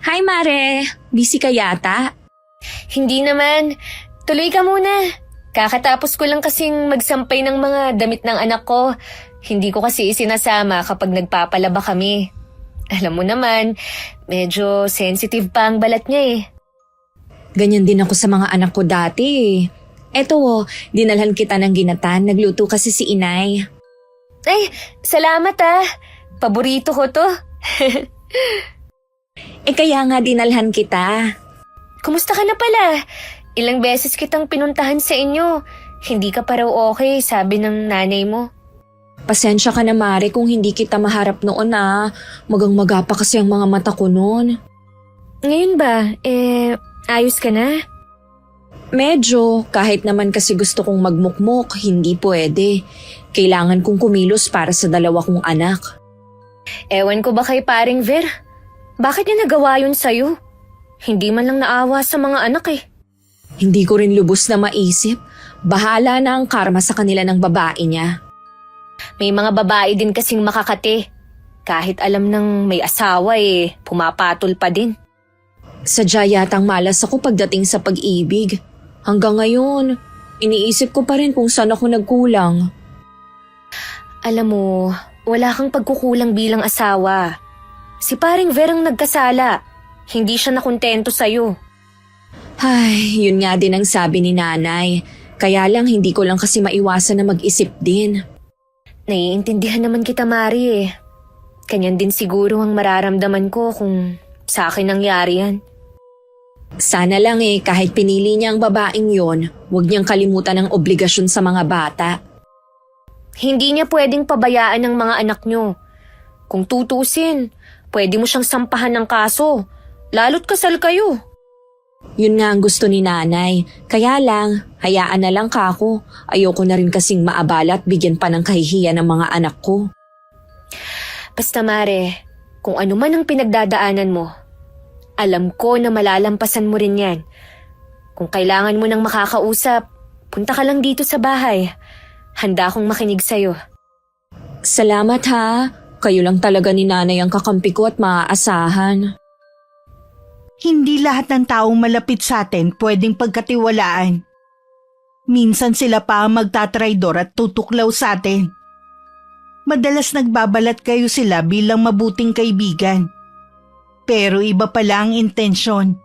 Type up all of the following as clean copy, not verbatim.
Hi, Mare. Busy ka yata? Hindi naman. Tuloy ka muna. Kakatapos ko lang kasing magsampay ng mga damit ng anak ko. Hindi ko kasi isinasama kapag nagpapalaba kami. Alam mo naman, medyo sensitive pa ang balat niya eh. Ganyan din ako sa mga anak ko dati eh. Eto dinalhan kita ng ginatan. Nagluto kasi si inay. Ay, salamat ah. Paborito ko to. Kaya nga dinalhan kita. Kumusta ka na pala? Ilang beses kitang pinuntahan sa inyo. Hindi ka pa raw okay, sabi ng nanay mo. Pasensya ka na, Mare, kung hindi kita maharap noon ah. Magang-maga pa kasi ang mga mata ko noon. Ngayon ba, ayos ka na? Medyo, kahit naman kasi gusto kong magmukmok, hindi pwede. Kailangan kong kumilos para sa dalawa kong anak. Ewan ko ba kay paring Ver? Bakit niya nagawa yun sa'yo? Hindi man lang naawa sa mga anak eh. Hindi ko rin lubos na maisip. Bahala na ang karma sa kanila ng babae niya. May mga babae din kasing makakate. Kahit alam ng may asawa pumapatol pa din. Sadya yatang malas ako pagdating sa pag-ibig. Hanggang ngayon, iniisip ko pa rin kung saan ako nagkulang. Alam mo, wala kang pagkukulang bilang asawa. Si paring Ver ang nagkasala. Hindi siya nakontento sa'yo. Ay, yun nga din ang sabi ni nanay. Kaya lang hindi ko lang kasi maiwasan na mag-isip din. Naiintindihan naman kita, Mari eh. Kanyan din siguro ang mararamdaman ko kung sa akin nangyari yan. Sana lang kahit pinili niya ang babaeng yon, huwag niyang kalimutan ang obligasyon sa mga bata. Hindi niya pwedeng pabayaan ng mga anak niyo. Kung tutusin, pwede mo siyang sampahan ng kaso. Lalo't kasal kayo. Yun nga ang gusto ni nanay. Kaya lang, hayaan na lang kako. Ayoko na rin kasing maabala at bigyan pa ng kahihiyan ng mga anak ko. Basta Mare, kung ano man ang pinagdadaanan mo, alam ko na malalampasan mo rin yan. Kung kailangan mo ng makakausap, punta ka lang dito sa bahay. Handa akong makinig sa'yo. Salamat ha. Kayo lang talaga ni nanay ang kakampi ko at maaasahan. Hindi lahat ng taong malapit sa atin pwedeng pagkatiwalaan. Minsan sila pa ang magtatraidor at tutuklaw sa atin. Madalas nagbabalat kayo sila bilang mabuting kaibigan. Pero iba pala ang intensyon.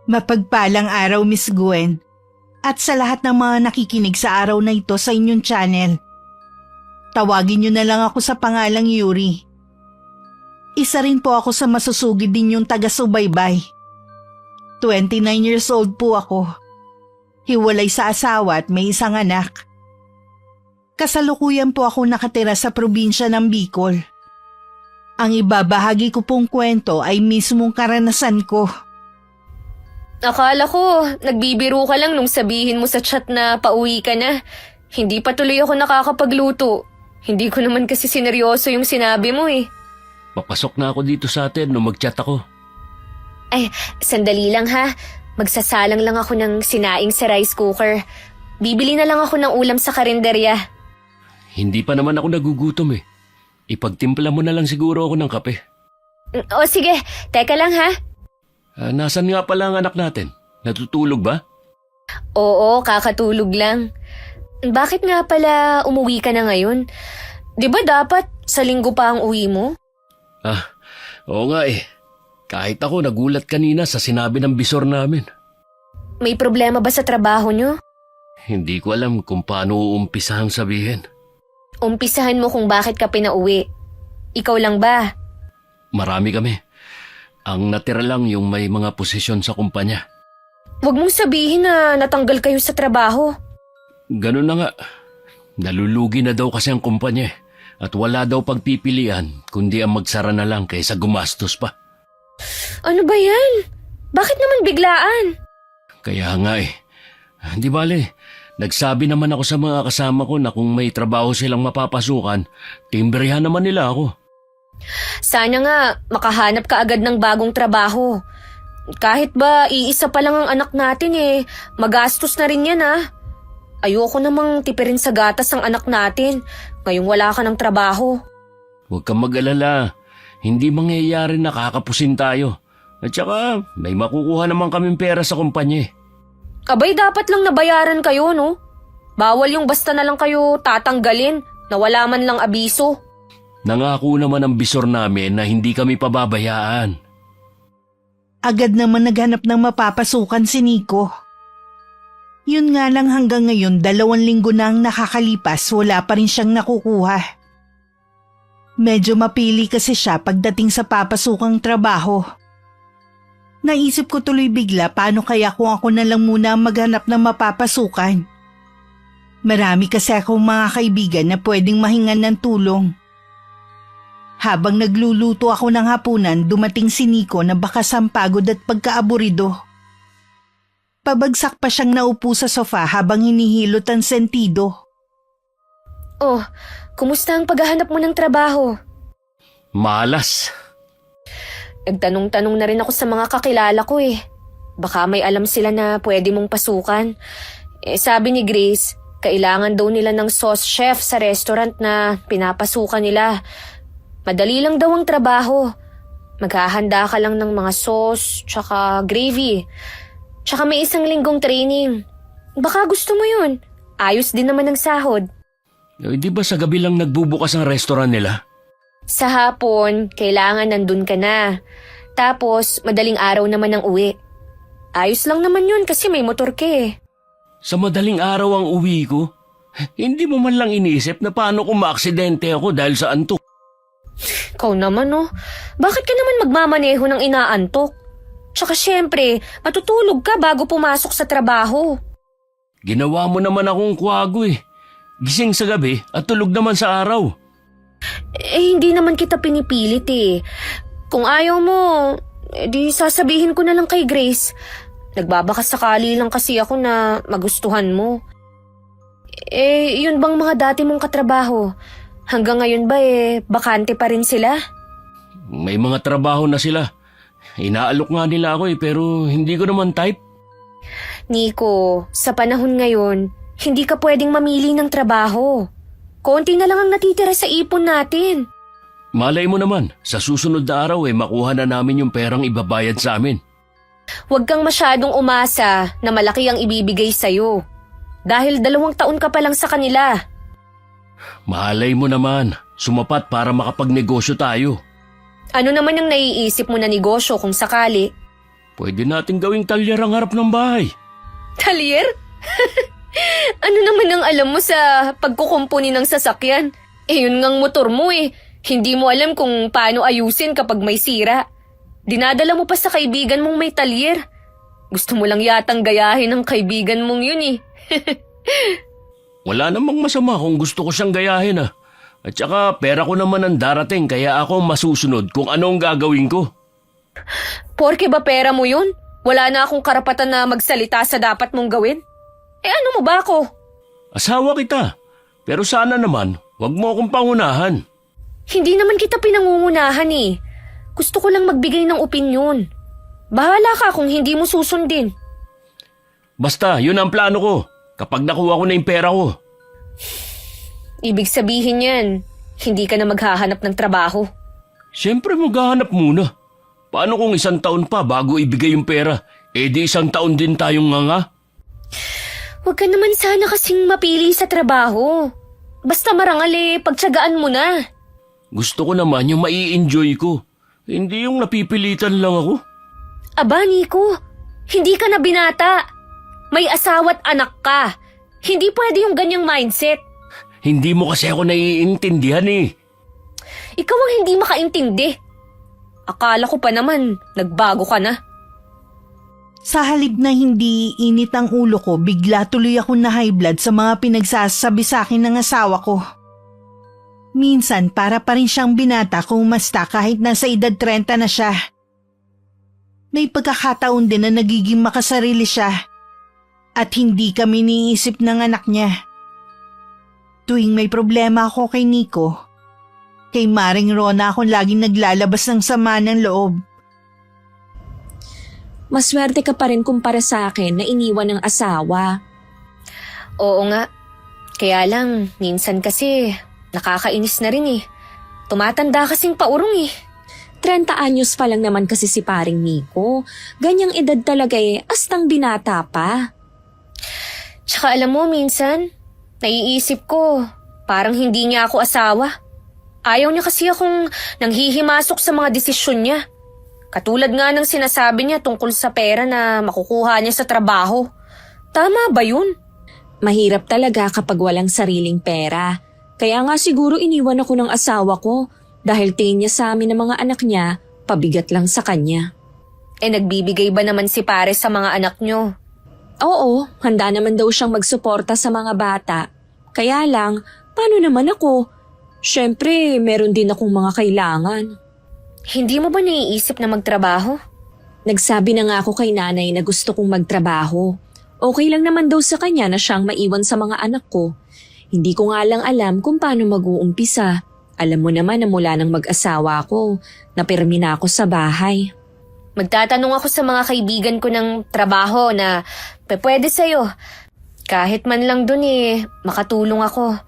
Mapagpalang araw, Miss Gwen. At sa lahat ng mga nakikinig sa araw na ito sa inyong channel. Tawagin niyo na lang ako sa pangalang Yuri. Isa rin po ako sa masusugid din yung taga-subaybay. 29 years old po ako. Hiwalay sa asawa at may isang anak. Kasalukuyan po ako nakatira sa probinsya ng Bicol. Ang ibabahagi ko pong kwento ay mismong karanasan ko. Akala ko, nagbibiro ka lang nung sabihin mo sa chat na pauwi ka na. Hindi pa tuloy ako nakakapagluto. Hindi ko naman kasi sineryoso yung sinabi mo eh. Papasok na ako dito sa atin nung mag-chat ako. Ay, sandali lang ha. Magsasalang lang ako ng sinaing sa rice cooker. Bibili na lang ako ng ulam sa karinderya. Hindi pa naman ako nagugutom eh. Ipagtimpla mo na lang siguro ako ng kape. O sige, teka lang ha. Nasaan nga pala ang anak natin? Natutulog ba? Oo, kakatulog lang. Bakit nga pala umuwi ka na ngayon? Di ba dapat sa linggo pa ang uwi mo? Oo nga eh. Kahit ako nagulat kanina sa sinabi ng bisor namin. May problema ba sa trabaho nyo? Hindi ko alam kung paano uumpisahang sabihin. Umpisahan mo kung bakit ka pinauwi. Ikaw lang ba? Marami kami. Ang natira lang yung may mga posisyon sa kumpanya. Huwag mong sabihin na natanggal kayo sa trabaho. Ganun na nga. Nalulugi na daw kasi ang kumpanya at wala daw pagpipilian kundi ang magsara na lang kaysa gumastos pa. Ano ba yan? Bakit naman biglaan? Kaya nga eh. Di bale, nagsabi naman ako sa mga kasama ko na kung may trabaho silang mapapasukan, timbrehan naman nila ako. Sana nga makahanap ka agad ng bagong trabaho. Kahit ba iisa pa lang ang anak natin magastos na rin yan Ayoko namang tipirin sa gatas ang anak natin ngayong wala ka ng trabaho. Huwag kang mag-alala. hindi mangyayari na kakapusin tayo. At saka may makukuha naman kaming pera sa kumpanya eh. Abay, dapat lang nabayaran kayo, no? Bawal yung basta na lang kayo tatanggalin na wala man lang abiso. Nangako naman ang bisor namin na hindi kami pababayaan. Agad naman naghanap ng mapapasukan si Nico. Yun nga lang hanggang ngayon 2 linggo na ang nakakalipas, wala pa rin siyang nakukuha. Medyo mapili kasi siya pagdating sa papasukang trabaho. Naisip ko tuloy bigla paano kaya kung ako na lang muna ang maghanap ng mapapasukan. Marami kasi akong mga kaibigan na pwedeng mahingan ng tulong. Habang nagluluto ako ng hapunan, dumating si Nico na baka sampagod at pagkaaburido. Pabagsak pa siyang naupo sa sofa habang hinihilot ang sentido. Oh, kumusta ang paghahanap mo ng trabaho? Malas. Nagtanong-tanong na rin ako sa mga kakilala ko eh. Baka may alam sila na pwede mong pasukan. Sabi ni Grace, kailangan daw nila ng sauce chef sa restaurant na pinapasukan nila. Madali lang daw ang trabaho. Maghahanda ka lang ng mga sauce, tsaka gravy. Tsaka may 1 linggong training. Baka gusto mo yun. Ayos din naman ang sahod. Di ba sa gabi lang nagbubukas ang restaurant nila? Sa hapon, kailangan nandun ka na. Tapos, madaling araw naman ang uwi. Ayos lang naman yun kasi may motor ka eh. Sa madaling araw ang uwi ko? Hindi mo man lang iniisip na paano kung maaksidente ako dahil sa antok? Ikaw naman oh. Bakit ka naman magmamaneho ng inaantok? Tsaka syempre, matutulog ka bago pumasok sa trabaho. Ginawa mo naman akong kwago eh. Gising sa gabi at tulog naman sa araw. Hindi naman kita pinipilit eh. Kung ayaw mo, di sasabihin ko na lang kay Grace. Nagbabaka sakali lang kasi ako na magustuhan mo. Yun bang mga dati mong katrabaho? Hanggang ngayon ba bakante pa rin sila? May mga trabaho na sila. Inaalok nga nila ako pero hindi ko naman type. Nico, sa panahon ngayon, hindi ka pwedeng mamili ng trabaho. Konti na lang ang natitira sa ipon natin. Malay mo naman, sa susunod na araw makuha na namin yung perang ibabayad sa amin. Huwag kang masyadong umasa na malaki ang ibibigay sa'yo. Dahil 2 taon ka pa lang sa kanila. Malay mo naman, sumapat para makapagnegosyo tayo. Ano naman ang naiisip mo na negosyo kung sakali? Pwede nating gawing talyer ang harap ng bahay. Talyer? Ano naman ang alam mo sa pagkukumpuni ng sasakyan? Yun ngang motor mo eh. Hindi mo alam kung paano ayusin kapag may sira. Dinadala mo pa sa kaibigan mong may talyer. Gusto mo lang yatang gayahin ng kaibigan mong yun eh. Wala namang masama kung gusto ko siyang gayahin ah. At saka pera ko naman ang darating kaya ako masusunod kung anong gagawin ko. Porke ba pera mo yun? Wala na akong karapatan na magsalita sa dapat mong gawin? Ano mo ba ako? Asawa kita. Pero sana naman, wag mo akong pangunahan. Hindi naman kita pinangungunahan eh. Gusto ko lang magbigay ng opinyon. Bahala ka kung hindi mo susundin. Basta, yun ang plano ko. Kapag nakuha ko na yung pera ko. Ibig sabihin yan, hindi ka na maghahanap ng trabaho. Siyempre maghahanap muna. Paano kung 1 taon pa bago ibigay yung pera? Di 1 taon din tayong nganga? Huwag ka naman sana kasing mapili sa trabaho. Basta marangal pagtsagaan mo na. Gusto ko naman yung mai-enjoy ko. Hindi yung napipilitan lang ako. Aba, Nico, hindi ka na binata. May asawa't anak ka. Hindi pwede yung ganyang mindset. Hindi mo kasi ako naiintindihan eh. Ikaw ang hindi makaintindi. Akala ko pa naman, nagbago ka na. Sa halip na hindi init ang ulo ko, bigla tuloy ako na high blood sa mga pinagsasabi sa akin ng asawa ko. Minsan para pa rin siyang binata kung masta kahit nasa edad 30 na siya. May pagkakataon din na nagiging makasarili siya at hindi kami niisip ng anak niya. Tuwing may problema ako kay Nico, kay Maring Rona akong laging naglalabas ng sama ng loob. Maswerte ka pa rin kumpara sa akin na iniwan ng asawa. Oo nga. Kaya lang, minsan kasi nakakainis na rin eh. Tumatanda kasing paurong eh. 30 anyos pa lang naman kasi si paring Nico. Ganyang edad talaga astang binata pa. Tsaka alam mo, minsan, naiisip ko, parang hindi niya ako asawa. Ayaw niya kasi akong nanghihimasok sa mga desisyon niya. Katulad nga ng sinasabi niya tungkol sa pera na makukuha niya sa trabaho. Tama ba yun? Mahirap talaga kapag walang sariling pera. Kaya nga siguro iniwan ako ng asawa ko dahil tingin niya sa amin ng mga anak niya, pabigat lang sa kanya. Nagbibigay ba naman si pare sa mga anak niyo? Oo, handa naman daw siyang magsuporta sa mga bata. Kaya lang, paano naman ako? Siyempre, meron din akong mga kailangan. Hindi mo ba naiisip na magtrabaho? Nagsabi na nga ako kay nanay na gusto kong magtrabaho. Okay lang naman daw sa kanya na siyang maiwan sa mga anak ko. Hindi ko nga lang alam kung paano mag-uumpisa. Alam mo naman na mula nang mag-asawa ko, napirmi na ako sa bahay. Magtatanong ako sa mga kaibigan ko ng trabaho na pwede sa'yo. Kahit man lang dun makatulong ako.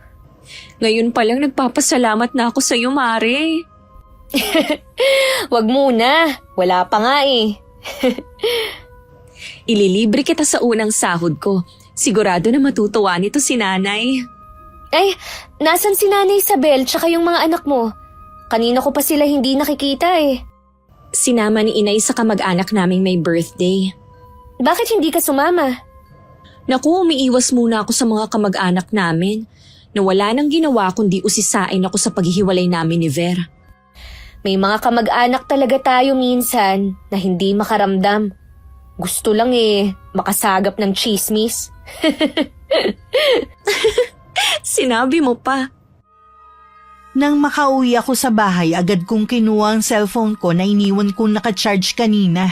Ngayon pa lang nagpapasalamat na ako sa iyo, Mare. Wag muna, wala pa nga Ililibre kita sa unang sahod ko. Sigurado na matutuwa nito si nanay. Ay, nasan si Nanay Isabel tsaka yung mga anak mo? Kanina ko pa sila hindi nakikita Sinama ni inay sa kamag-anak naming may birthday. Bakit hindi ka sumama? Naku, umiiwas muna ako sa mga kamag-anak namin na wala nang ginawa kundi usisain ako sa paghihiwalay namin ni Ver. May mga kamag-anak talaga tayo minsan na hindi makaramdam. Gusto lang makasagap ng chismis. Sinabi mo pa. Nang makauwi ako sa bahay, agad kong kinuha ang cellphone ko na iniwan kong nakacharge kanina.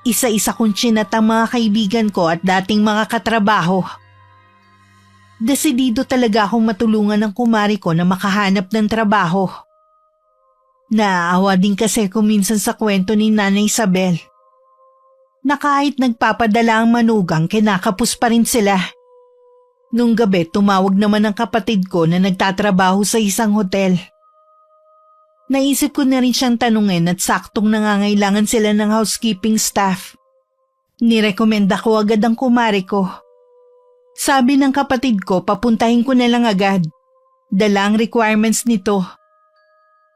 Isa-isa kong chinat ang mga kaibigan ko at dating mga katrabaho. Desidido talaga akong matulungan ng kumari ko na makahanap ng trabaho. Naaawa din kasi ko minsan sa kwento ni Nanay Isabel. Na kahit nagpapadala ang manugang, kinakapos pa rin sila. Nung gabi, tumawag naman ang kapatid ko na nagtatrabaho sa isang hotel. Naisip ko na rin siyang tanungin at saktong nangangailangan sila ng housekeeping staff. Nirekomenda ko agad ang kumari ko. Sabi ng kapatid ko, papuntahin ko na lang agad. Dala ang requirements nito.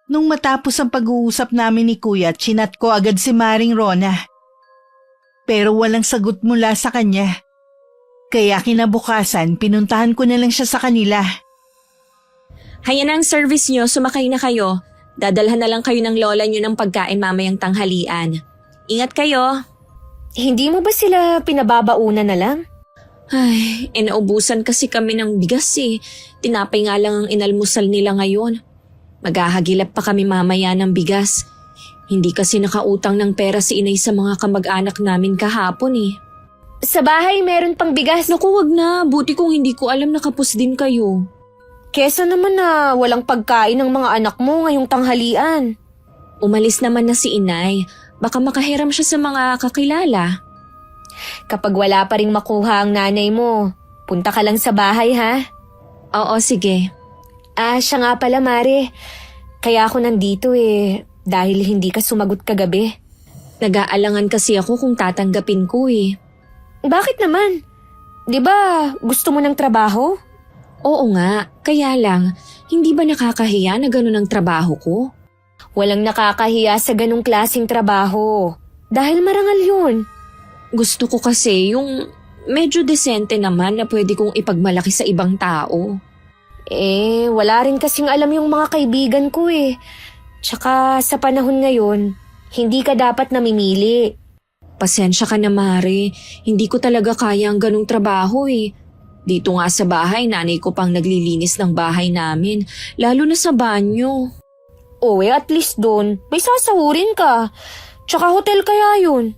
Nung matapos ang pag-uusap namin ni Kuya, chinat ko agad si Maring Rona. Pero walang sagot mula sa kanya. Kaya kinabukasan, pinuntahan ko na lang siya sa kanila. Hayan ang service nyo, sumakay na kayo. Dadalhan na lang kayo ng lola nyo ng pagkain mamayang tanghalian. Ingat kayo. Hindi mo ba sila pinababaunan na lang? Ay, naubusan kasi kami ng bigas Tinapay nga lang ang inalmusal nila ngayon. Maghahagilap pa kami mamaya ng bigas. Hindi kasi nakautang ng pera si inay sa mga kamag-anak namin kahapon Sa bahay meron pang bigas. Naku, wag na. Buti kung hindi ko alam nakapos din kayo. Kesa naman na walang pagkain ng mga anak mo ngayong tanghalian. Umalis naman na si inay. Baka makahiram siya sa mga kakilala. Kapag wala pa ring makuha ang nanay mo, punta ka lang sa bahay ha? Oo, sige. Siya nga pala Mare. Kaya ako nandito dahil hindi ka sumagot kagabi. Nag-aalangan kasi ako kung tatanggapin ko Bakit naman? 'Di ba gusto mo ng trabaho? Oo nga, kaya lang, hindi ba nakakahiya na ganun ang trabaho ko? Walang nakakahiya sa ganung klaseng trabaho. Dahil marangal yun. Gusto ko kasi yung medyo desente naman na pwede kong ipagmalaki sa ibang tao. Wala rin kasing alam yung mga kaibigan ko Tsaka sa panahon ngayon, hindi ka dapat namimili. Pasensya ka na, Mare. Hindi ko talaga kaya ang ganung trabaho Dito nga sa bahay, nanay ko pang naglilinis ng bahay namin, lalo na sa banyo. At least doon, may sasahurin ka. Tsaka hotel kaya yun.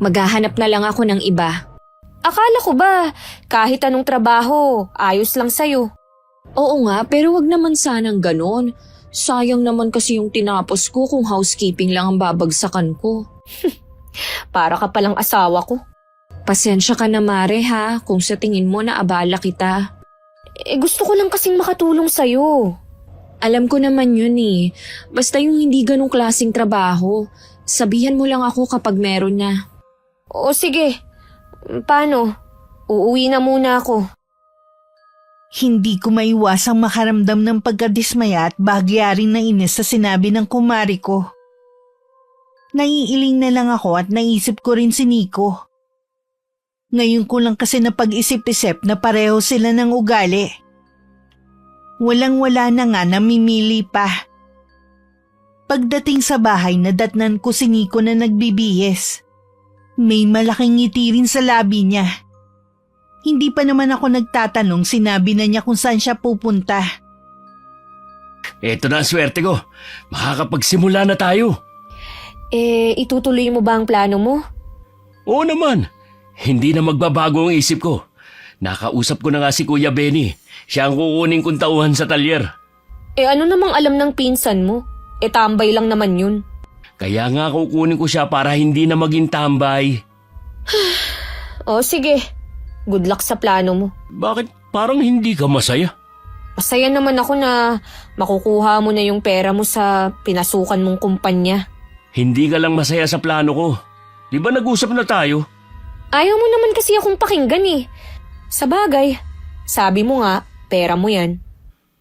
Maghahanap na lang ako ng iba. Akala ko ba, kahit anong trabaho, ayos lang sa'yo. Oo nga, pero wag naman sanang ganon. Sayang naman kasi yung tinapos ko kung housekeeping lang ang babagsakan ko. Para ka palang asawa ko. Pasensya ka na, Mare, ha, kung sa tingin mo na abala kita. Gusto ko lang kasing makatulong sa'yo. Alam ko naman yun eh. Basta yung hindi ganong klaseng trabaho. Sabihan mo lang ako kapag meron na. O sige, paano? Uuwi na muna ako. Hindi ko maiwasang makaramdam ng pagkadismaya at bahagyarin na inis sa sinabi ng kumari ko. Naiiling na lang ako at naisip ko rin si Nico. Ngayon ko lang kasi napag-isip-isip na pareho sila ng ugali. Walang-wala na nga, namimili pa. Pagdating sa bahay, nadatnan ko si Nico na nagbibihis. May malaking ngiti rin sa labi niya. Hindi pa naman ako nagtatanong, sinabi na niya kung saan siya pupunta. Eto na ang swerte ko. Makakapagsimula na tayo. Itutuloy mo ba ang plano mo? Oo naman. Hindi na magbabago ang isip ko. Nakausap ko na nga si Kuya Benny. Siya ang kukunin kong tauhan sa talyer. Ano namang alam ng pinsan mo? Tambay lang naman yun. Kaya nga kukunin ko siya para hindi na maging tambay. O sige, good luck sa plano mo. Bakit parang hindi ka masaya? Masaya naman ako na makukuha mo na yung pera mo sa pinasukan mong kumpanya. Hindi ka lang masaya sa plano ko. Di ba nag-usap na tayo? Ayaw mo naman kasi akong pakinggan eh. Sa bagay, sabi mo nga, pera mo yan.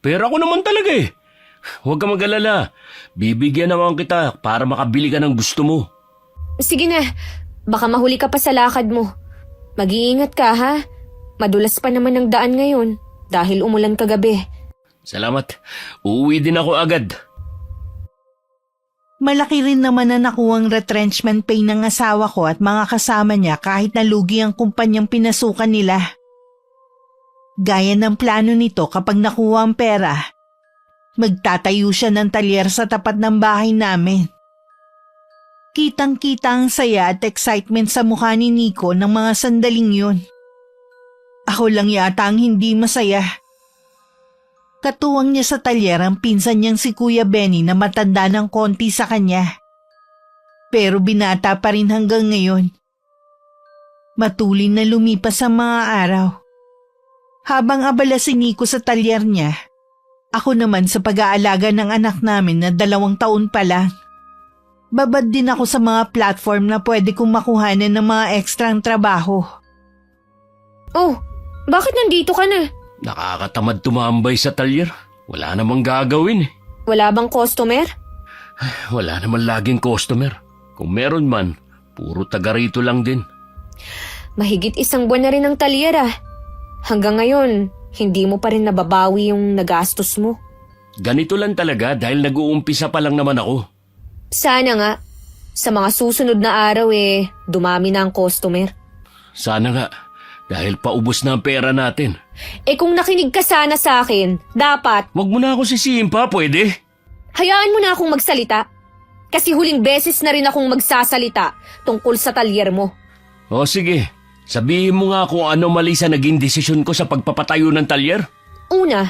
Pera ko naman talaga eh. Huwag ka mag-alala. Bibigyan naman kita para makabili ka ng gusto mo. Sige na, baka mahuli ka pa sa lakad mo. Mag-iingat ka ha. Madulas pa naman ang daan ngayon dahil umulan kagabi. Salamat. Uuwi din ako agad. Malaki rin naman na nakuwang retrenchment pay ng asawa ko at mga kasama niya kahit nalugi ang kumpanyang pinasukan nila. Gaya ng plano nito, kapag nakuha ang pera, magtatayo siya ng talyer sa tapat ng bahay namin. Kitang-kita ang saya at excitement sa mukha ni Nico ng mga sandaling yun. Ako lang yata ang hindi masaya. Katuwang niya sa talyer ang pinsan niyang si Kuya Benny na matanda ng konti sa kanya. Pero binata pa rin hanggang ngayon. Matulin na lumipas ang mga araw. Habang abala si Nico sa talyer niya, ako naman sa pag-aalaga ng anak namin na 2 taon pa lang. Babad din ako sa mga platform na pwede kong makuhanan ng mga ekstrang trabaho. Oh, bakit nandito ka na? Nakakatamad tumambay sa talyer. Wala namang gagawin eh. Wala bang customer? Wala naman laging customer. Kung meron man, puro taga rito lang din. Mahigit 1 buwan na rin ang talyer ah. Hanggang ngayon, hindi mo pa rin nababawi yung nagastos mo. Ganito lang talaga dahil nag-uumpisa pa lang naman ako. Sana nga, sa mga susunod na araw dumami na ang customer. Sana nga, dahil paubos na ang pera natin. Kung nakinig ka sana sa akin, dapat, Wag mo na ako sisihin pa, pwede? hayaan mo na akong magsalita. Kasi huling beses na rin akong magsasalita tungkol sa talyer mo. O sige, sabihin mo nga kung ano mali sa naging desisyon ko sa pagpapatayo ng talyer. Una,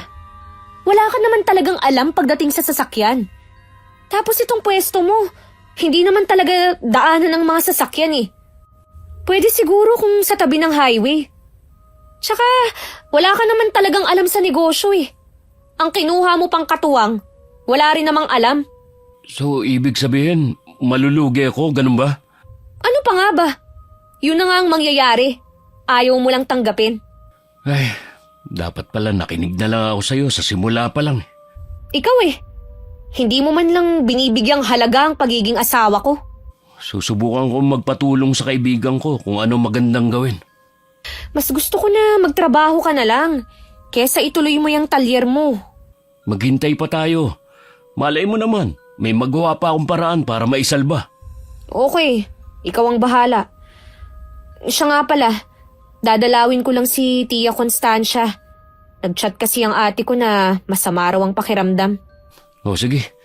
wala ka naman talagang alam pagdating sa sasakyan. Tapos itong pwesto mo, hindi naman talaga daanan ng mga sasakyan eh. Pwede siguro kung sa tabi ng highway. Tsaka, wala ka naman talagang alam sa negosyo eh. Ang kinuha mo pang katuwang, wala rin namang alam. So, ibig sabihin, malulugi ako, ganun ba? Ano pa nga ba? Yun na nga ang mangyayari. Ayaw mo lang tanggapin. Ay, dapat pala nakinig na lang ako sa'yo sa simula pa lang. Ikaw hindi mo man lang binibigyang halaga ang pagiging asawa ko. Susubukan kong magpatulong sa kaibigan ko kung ano magandang gawin. Mas gusto ko na magtrabaho ka na lang, kesa ituloy mo yung talyer mo. Maghintay pa tayo. Malay mo naman, may magawa pa akong paraan para maisalba. Okay, ikaw ang bahala. Siya nga pala, dadalawin ko lang si Tia Constancia. Nag-chat kasi ang ate ko na masama raw ang pakiramdam. O sige,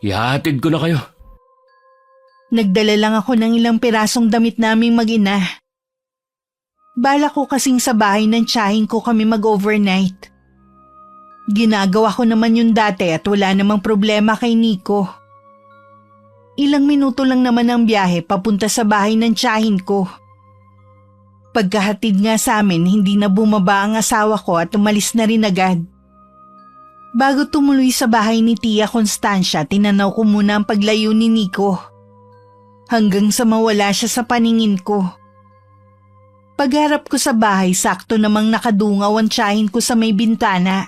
ihahatid ko na kayo. Nagdala lang ako ng ilang pirasong damit naming mag-ina. Bala ko kasing sa bahay ng tiyahin ko kami mag-overnight. Ginagawa ko naman yun dati at wala namang problema kay Nico. Ilang minuto lang naman ang biyahe papunta sa bahay ng tiyahin ko. Pagkahatid nga sa amin, hindi na bumaba ang asawa ko at umalis na rin agad. Bago tumuloy sa bahay ni Tia Constancia, tinanaw ko muna ang paglayo ni Nico. Hanggang sa mawala siya sa paningin ko. Pagharap ko sa bahay, sakto namang nakadungaw ang tiyahin ko sa may bintana.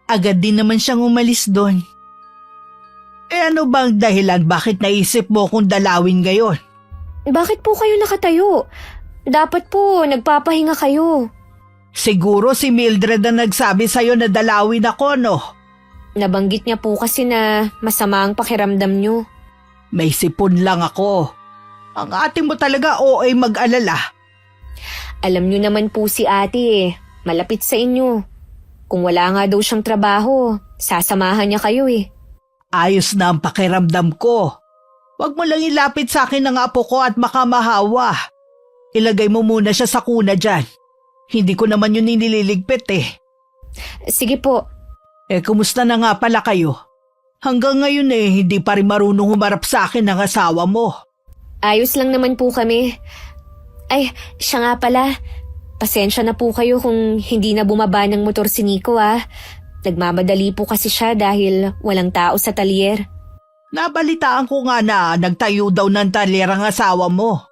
Agad din naman siyang umalis doon. Ano bang dahilan bakit naisip mo kung dalawin ngayon? Bakit po kayo nakatayo? Dapat po nagpapahinga kayo. Siguro si Mildred na nagsabi sa'yo na dalawin ako, no? Nabanggit niya po kasi na masama ang pakiramdam niyo. May sipon lang ako. Ang ate mo talaga OA mag-alala. Alam niyo naman po si ate malapit sa inyo. Kung wala nga daw siyang trabaho, sasamahan niya kayo Ayos na ang pakiramdam ko. Huwag mo lang ilapit sa akin ang apo ko at makamahawa. Ilagay mo muna siya sa kuna dyan. Hindi ko naman yun nililigpit Sige po. Kumusta na nga pala kayo? Hanggang ngayon hindi pa rin marunong humarap sa akin ang asawa mo. Ayos lang naman po kami. Ay, siya nga pala. Pasensya na po kayo kung hindi na bumaba ng motor si Nico Nagmamadali po kasi siya dahil walang tao sa talyer. Nabalitaan ko nga na nagtayo daw ng talyer ang asawa mo.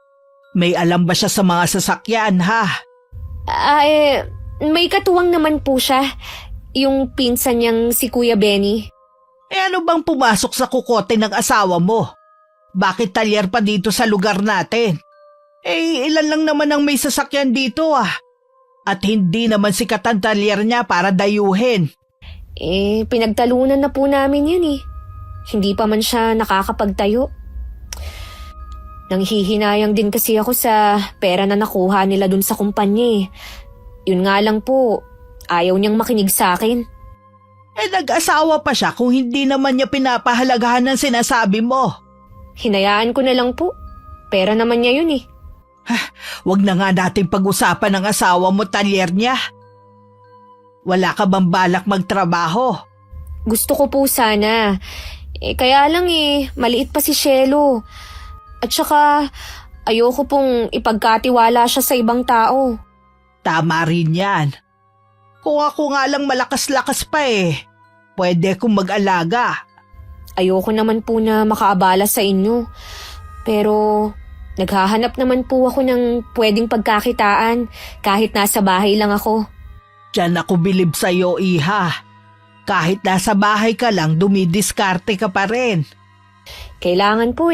May alam ba siya sa mga sasakyan, ha? May katuwang naman po siya. Yung pinsan niyang si Kuya Benny. Ano bang pumasok sa kukote ng asawa mo? Bakit talyer pa dito sa lugar natin? Ilan lang naman ang may sasakyan dito At hindi naman sikat ang talyer niya para dayuhin. Pinagtalunan na po namin yan Hindi pa man siya nakakapagtayo. Nanghihinayang din kasi ako sa pera na nakuha nila dun sa kumpanya Yun nga lang po, ayaw niyang makinig sa akin. Nag-asawa pa siya kung hindi naman niya pinapahalagahan ng sinasabi mo. Hinayaan ko na lang po. Pera naman niya yun Wag na nga natin pag-usapan ng asawa mo talyer niya. Wala ka bang balak magtrabaho? Gusto ko po sana. Kaya lang maliit pa si Shelo. At saka, ayoko pong ipagkatiwala siya sa ibang tao. Tama rin yan. Kung ako nga lang malakas-lakas pa pwede akong mag-alaga. Ayoko naman po na makaabala sa inyo. Pero, naghahanap naman po ako ng pwedeng pagkakitaan kahit nasa bahay lang ako. Diyan ako bilib sa'yo, iha. Kahit nasa bahay ka lang, dumidiskarte ka pa rin. Kailangan po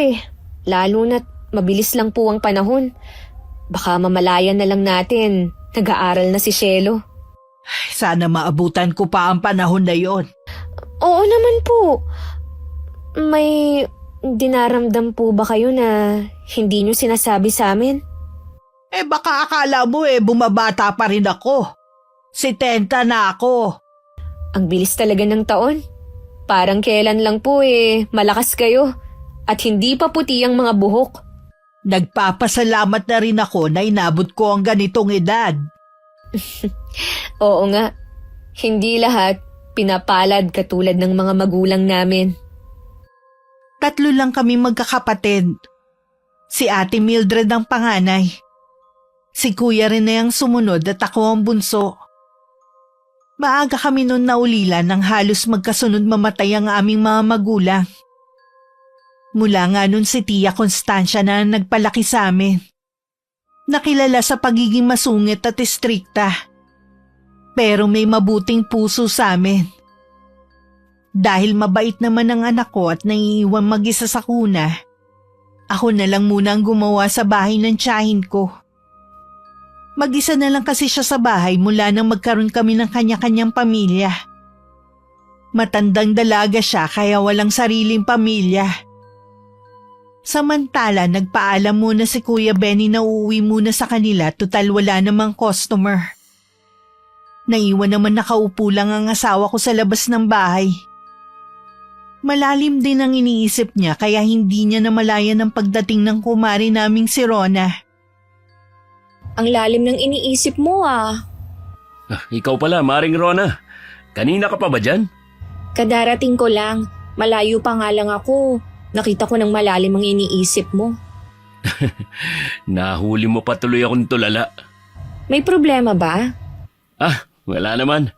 Lalo na't mabilis lang po ang panahon. Baka mamalayan na lang natin. Nag-aaral na si Shelo. Sana maabutan ko pa ang panahon na yon. Oo naman po. May dinaramdam po ba kayo na hindi nyo sinasabi sa amin? Baka akala mo bumabata pa rin ako. 70 na ako. Ang bilis talaga ng taon. Parang kailan lang po malakas kayo. At hindi pa puti ang mga buhok. Nagpapasalamat na rin ako na inabot ko ang ganitong edad. Oo nga. Hindi lahat pinapalad katulad ng mga magulang namin. 3 lang kami magkakapatid. Si Ate Mildred ang panganay. Si Kuya Rene ang sumunod at ako ang bunso. Maaga kami noon naulila nang halos magkasunod mamatay ang aming mga magulang. Mula nga nun si Tia Constancia na nagpalaki sa amin. Nakilala sa pagiging masungit at istrikta. Pero may mabuting puso sa amin. Dahil mabait naman ang anak ko at naiiwan mag-isa sa kuna, ako na lang muna ang gumawa sa bahay ng tiyahin ko. Mag-isa na lang kasi siya sa bahay mula nang magkaroon kami ng kanya-kanyang pamilya. Matandang dalaga siya kaya walang sariling pamilya. Samantala, nagpaalam muna si Kuya Benny na uuwi muna sa kanila total wala namang customer. Naiwan naman nakaupo lang ang asawa ko sa labas ng bahay. Malalim din ang iniisip niya kaya hindi niya namalayan ang pagdating ng kumari naming si Rona. Ang lalim ng iniisip mo Ikaw pala, Maring Rona. Kanina ka pa ba dyan? Kadarating ko lang. Malayo pa nga lang ako. Nakita ko ng malalim ang iniisip mo. Nahuli mo pa tuloy akong tulala. May problema ba? Wala naman.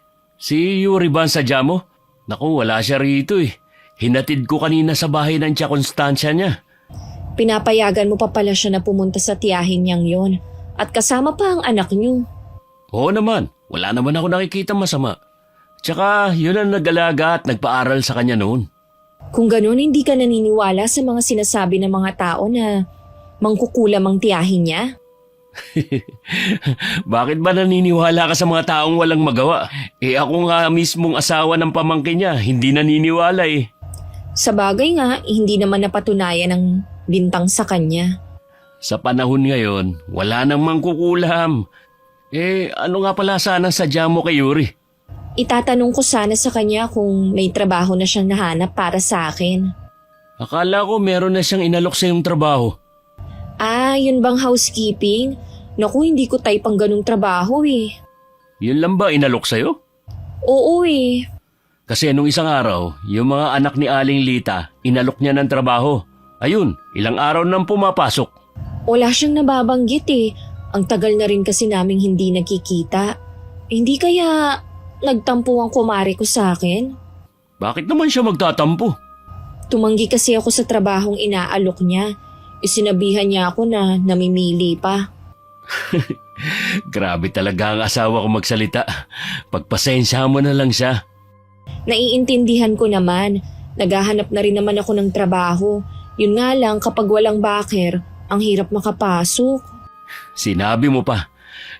Si Yuri ba ang sadya mo? Naku, wala siya rito eh. Hinatid ko kanina sa bahay ng tiya Constancia niya. Pinapayagan mo pa pala siya na pumunta sa tiyahin niyang yon at kasama pa ang anak niyo. Oo naman, wala naman ako nakikita masama. Tsaka yun ang nag-alaga at nagpaaral sa kanya noon. Kung ganun, hindi ka naniniwala sa mga sinasabi ng mga tao na mangkukulam ang tiyahin niya? Bakit ba naniniwala ka sa mga taong walang magawa? Eh ako nga mismong asawa ng pamangkin niya, hindi naniniwala eh. Sa bagay nga, hindi naman napatunayan ng bintang sa kanya. Sa panahon ngayon, wala nang mangkukulam. Eh ano nga pala sana sadya mo kay Yuri? Itatanong ko sana sa kanya kung may trabaho na siyang nahanap para sa akin. Akala ko meron na siyang inalok sa iyong trabaho. Ah, yun bang housekeeping? Naku, hindi ko type ang ganung trabaho eh. Yun lang ba inalok sa'yo? Oo eh. Kasi nung isang araw, yung mga anak ni Aling Lita, inalok niya ng trabaho. Ayun, ilang araw nang pumapasok. Wala siyang nababanggit eh. Ang tagal na rin kasi naming hindi nagkikita. Hindi kaya nagtampo ang kumare ko sa akin? Bakit naman siya magtatampo? Tumanggi kasi ako sa trabahong inaalok niya. Isinabihan niya ako na namimili pa. Grabe talaga ang asawa ko magsalita. Pagpasensya mo na lang siya. Naiintindihan ko naman. Naghahanap na rin naman ako ng trabaho. Yun nga lang kapag walang baker, ang hirap makapasok. Sinabi mo pa.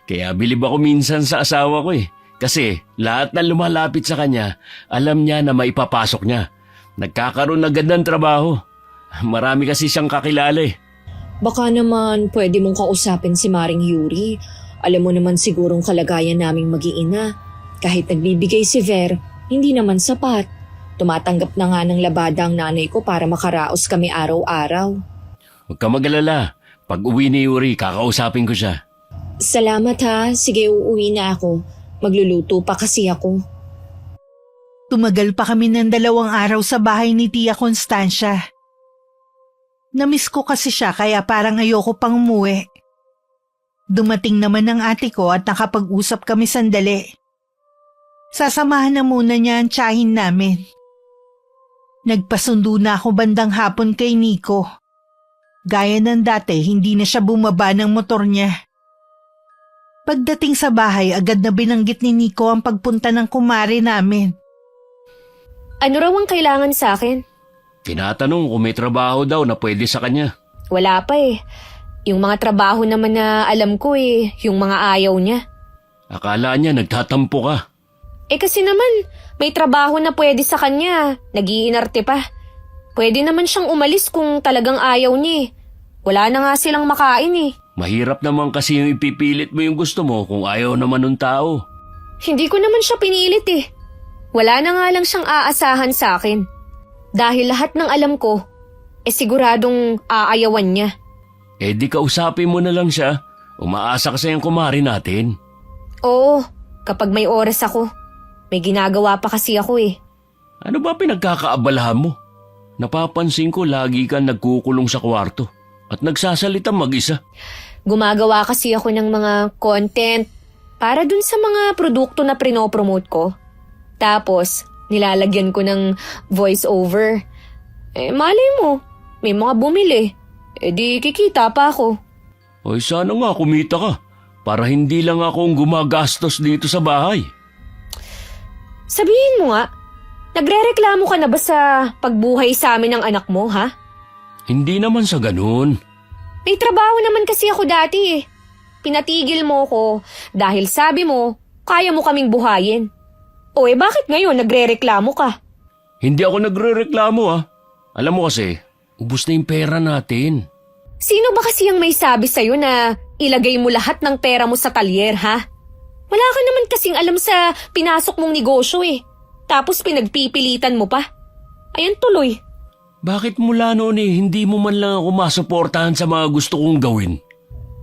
Kaya bilib ako minsan sa asawa ko eh. Kasi lahat na lumalapit sa kanya, alam niya na maipapasok niya. Nagkakaroon agad ng trabaho. Marami kasi siyang kakilala eh. Baka naman pwede mong kausapin si Maring Yuri. Alam mo naman sigurong kalagayan naming mag-iina. Kahit nagbibigay si Ver, hindi naman sapat. Tumatanggap na nga ng labada ang nanay ko para makaraos kami araw-araw. Huwag ka mag-alala. Pag uwi ni Yuri, kakausapin ko siya. Salamat ha. Sige, uuwi na ako. Magluluto pa kasi ako. Tumagal pa kami ng 2 araw sa bahay ni Tia Constancia. Namiss ko kasi siya kaya parang ayoko pang umuwi. Dumating naman ang ate ko at nakapag-usap kami sandali. Sasamahan na muna niya ang tiyahin namin. Nagpasundo na ako bandang hapon kay Nico. Gaya ng dati, hindi na siya bumaba ng motor niya. Pagdating sa bahay, agad na binanggit ni Nico ang pagpunta ng kumare namin. Ano raw ang kailangan sa akin? Tinatanong kung may trabaho daw na pwede sa kanya. Wala pa eh. Yung mga trabaho naman na alam ko eh, yung mga ayaw niya. Akala niya nagtatampo ka. Eh kasi naman, may trabaho na pwede sa kanya. Nag-iinarte pa. Pwede naman siyang umalis kung talagang ayaw niya eh. Wala na nga silang makain eh. Mahirap naman kasi yung ipipilit mo yung gusto mo kung ayaw naman ng tao. Hindi ko naman siya pinilit eh. Wala na nga lang siyang aasahan sa akin. Dahil lahat ng alam ko, siguradong aayawan niya. Eh di kausapin mo na lang siya. Umaasa kasi ang kumari natin. Oo, kapag may oras ako. May ginagawa pa kasi ako eh. Ano ba pinagkakaabalahan mo? Napapansin ko lagi kang nagkukulong sa kwarto at nagsasalita mag-isa. Gumagawa kasi ako ng mga content para dun sa mga produkto na prinopromote ko. Tapos, nilalagyan ko ng voice over. Eh, malay mo, may mga bumili. Eh di kikita pa ako. Ay sana nga kumita ka para hindi lang akong gumagastos dito sa bahay. Sabihin mo nga, nagrereklamo ka na ba sa pagbuhay sa amin ng anak mo, ha? Hindi naman sa ganun. May trabaho naman kasi ako dati eh. Pinatigil mo ko dahil sabi mo, kaya mo kaming buhayin. O eh bakit ngayon nagrereklamo ka? Hindi ako nagrereklamo ah. Alam mo kasi, ubos na yung pera natin. Sino ba kasi ang may sabi sa'yo na ilagay mo lahat ng pera mo sa talyer, ha? Wala ka naman kasing alam sa pinasok mong negosyo eh. Tapos pinagpipilitan mo pa. Ayan tuloy. Bakit mula noon eh, hindi mo man lang ako masuportahan sa mga gusto kong gawin?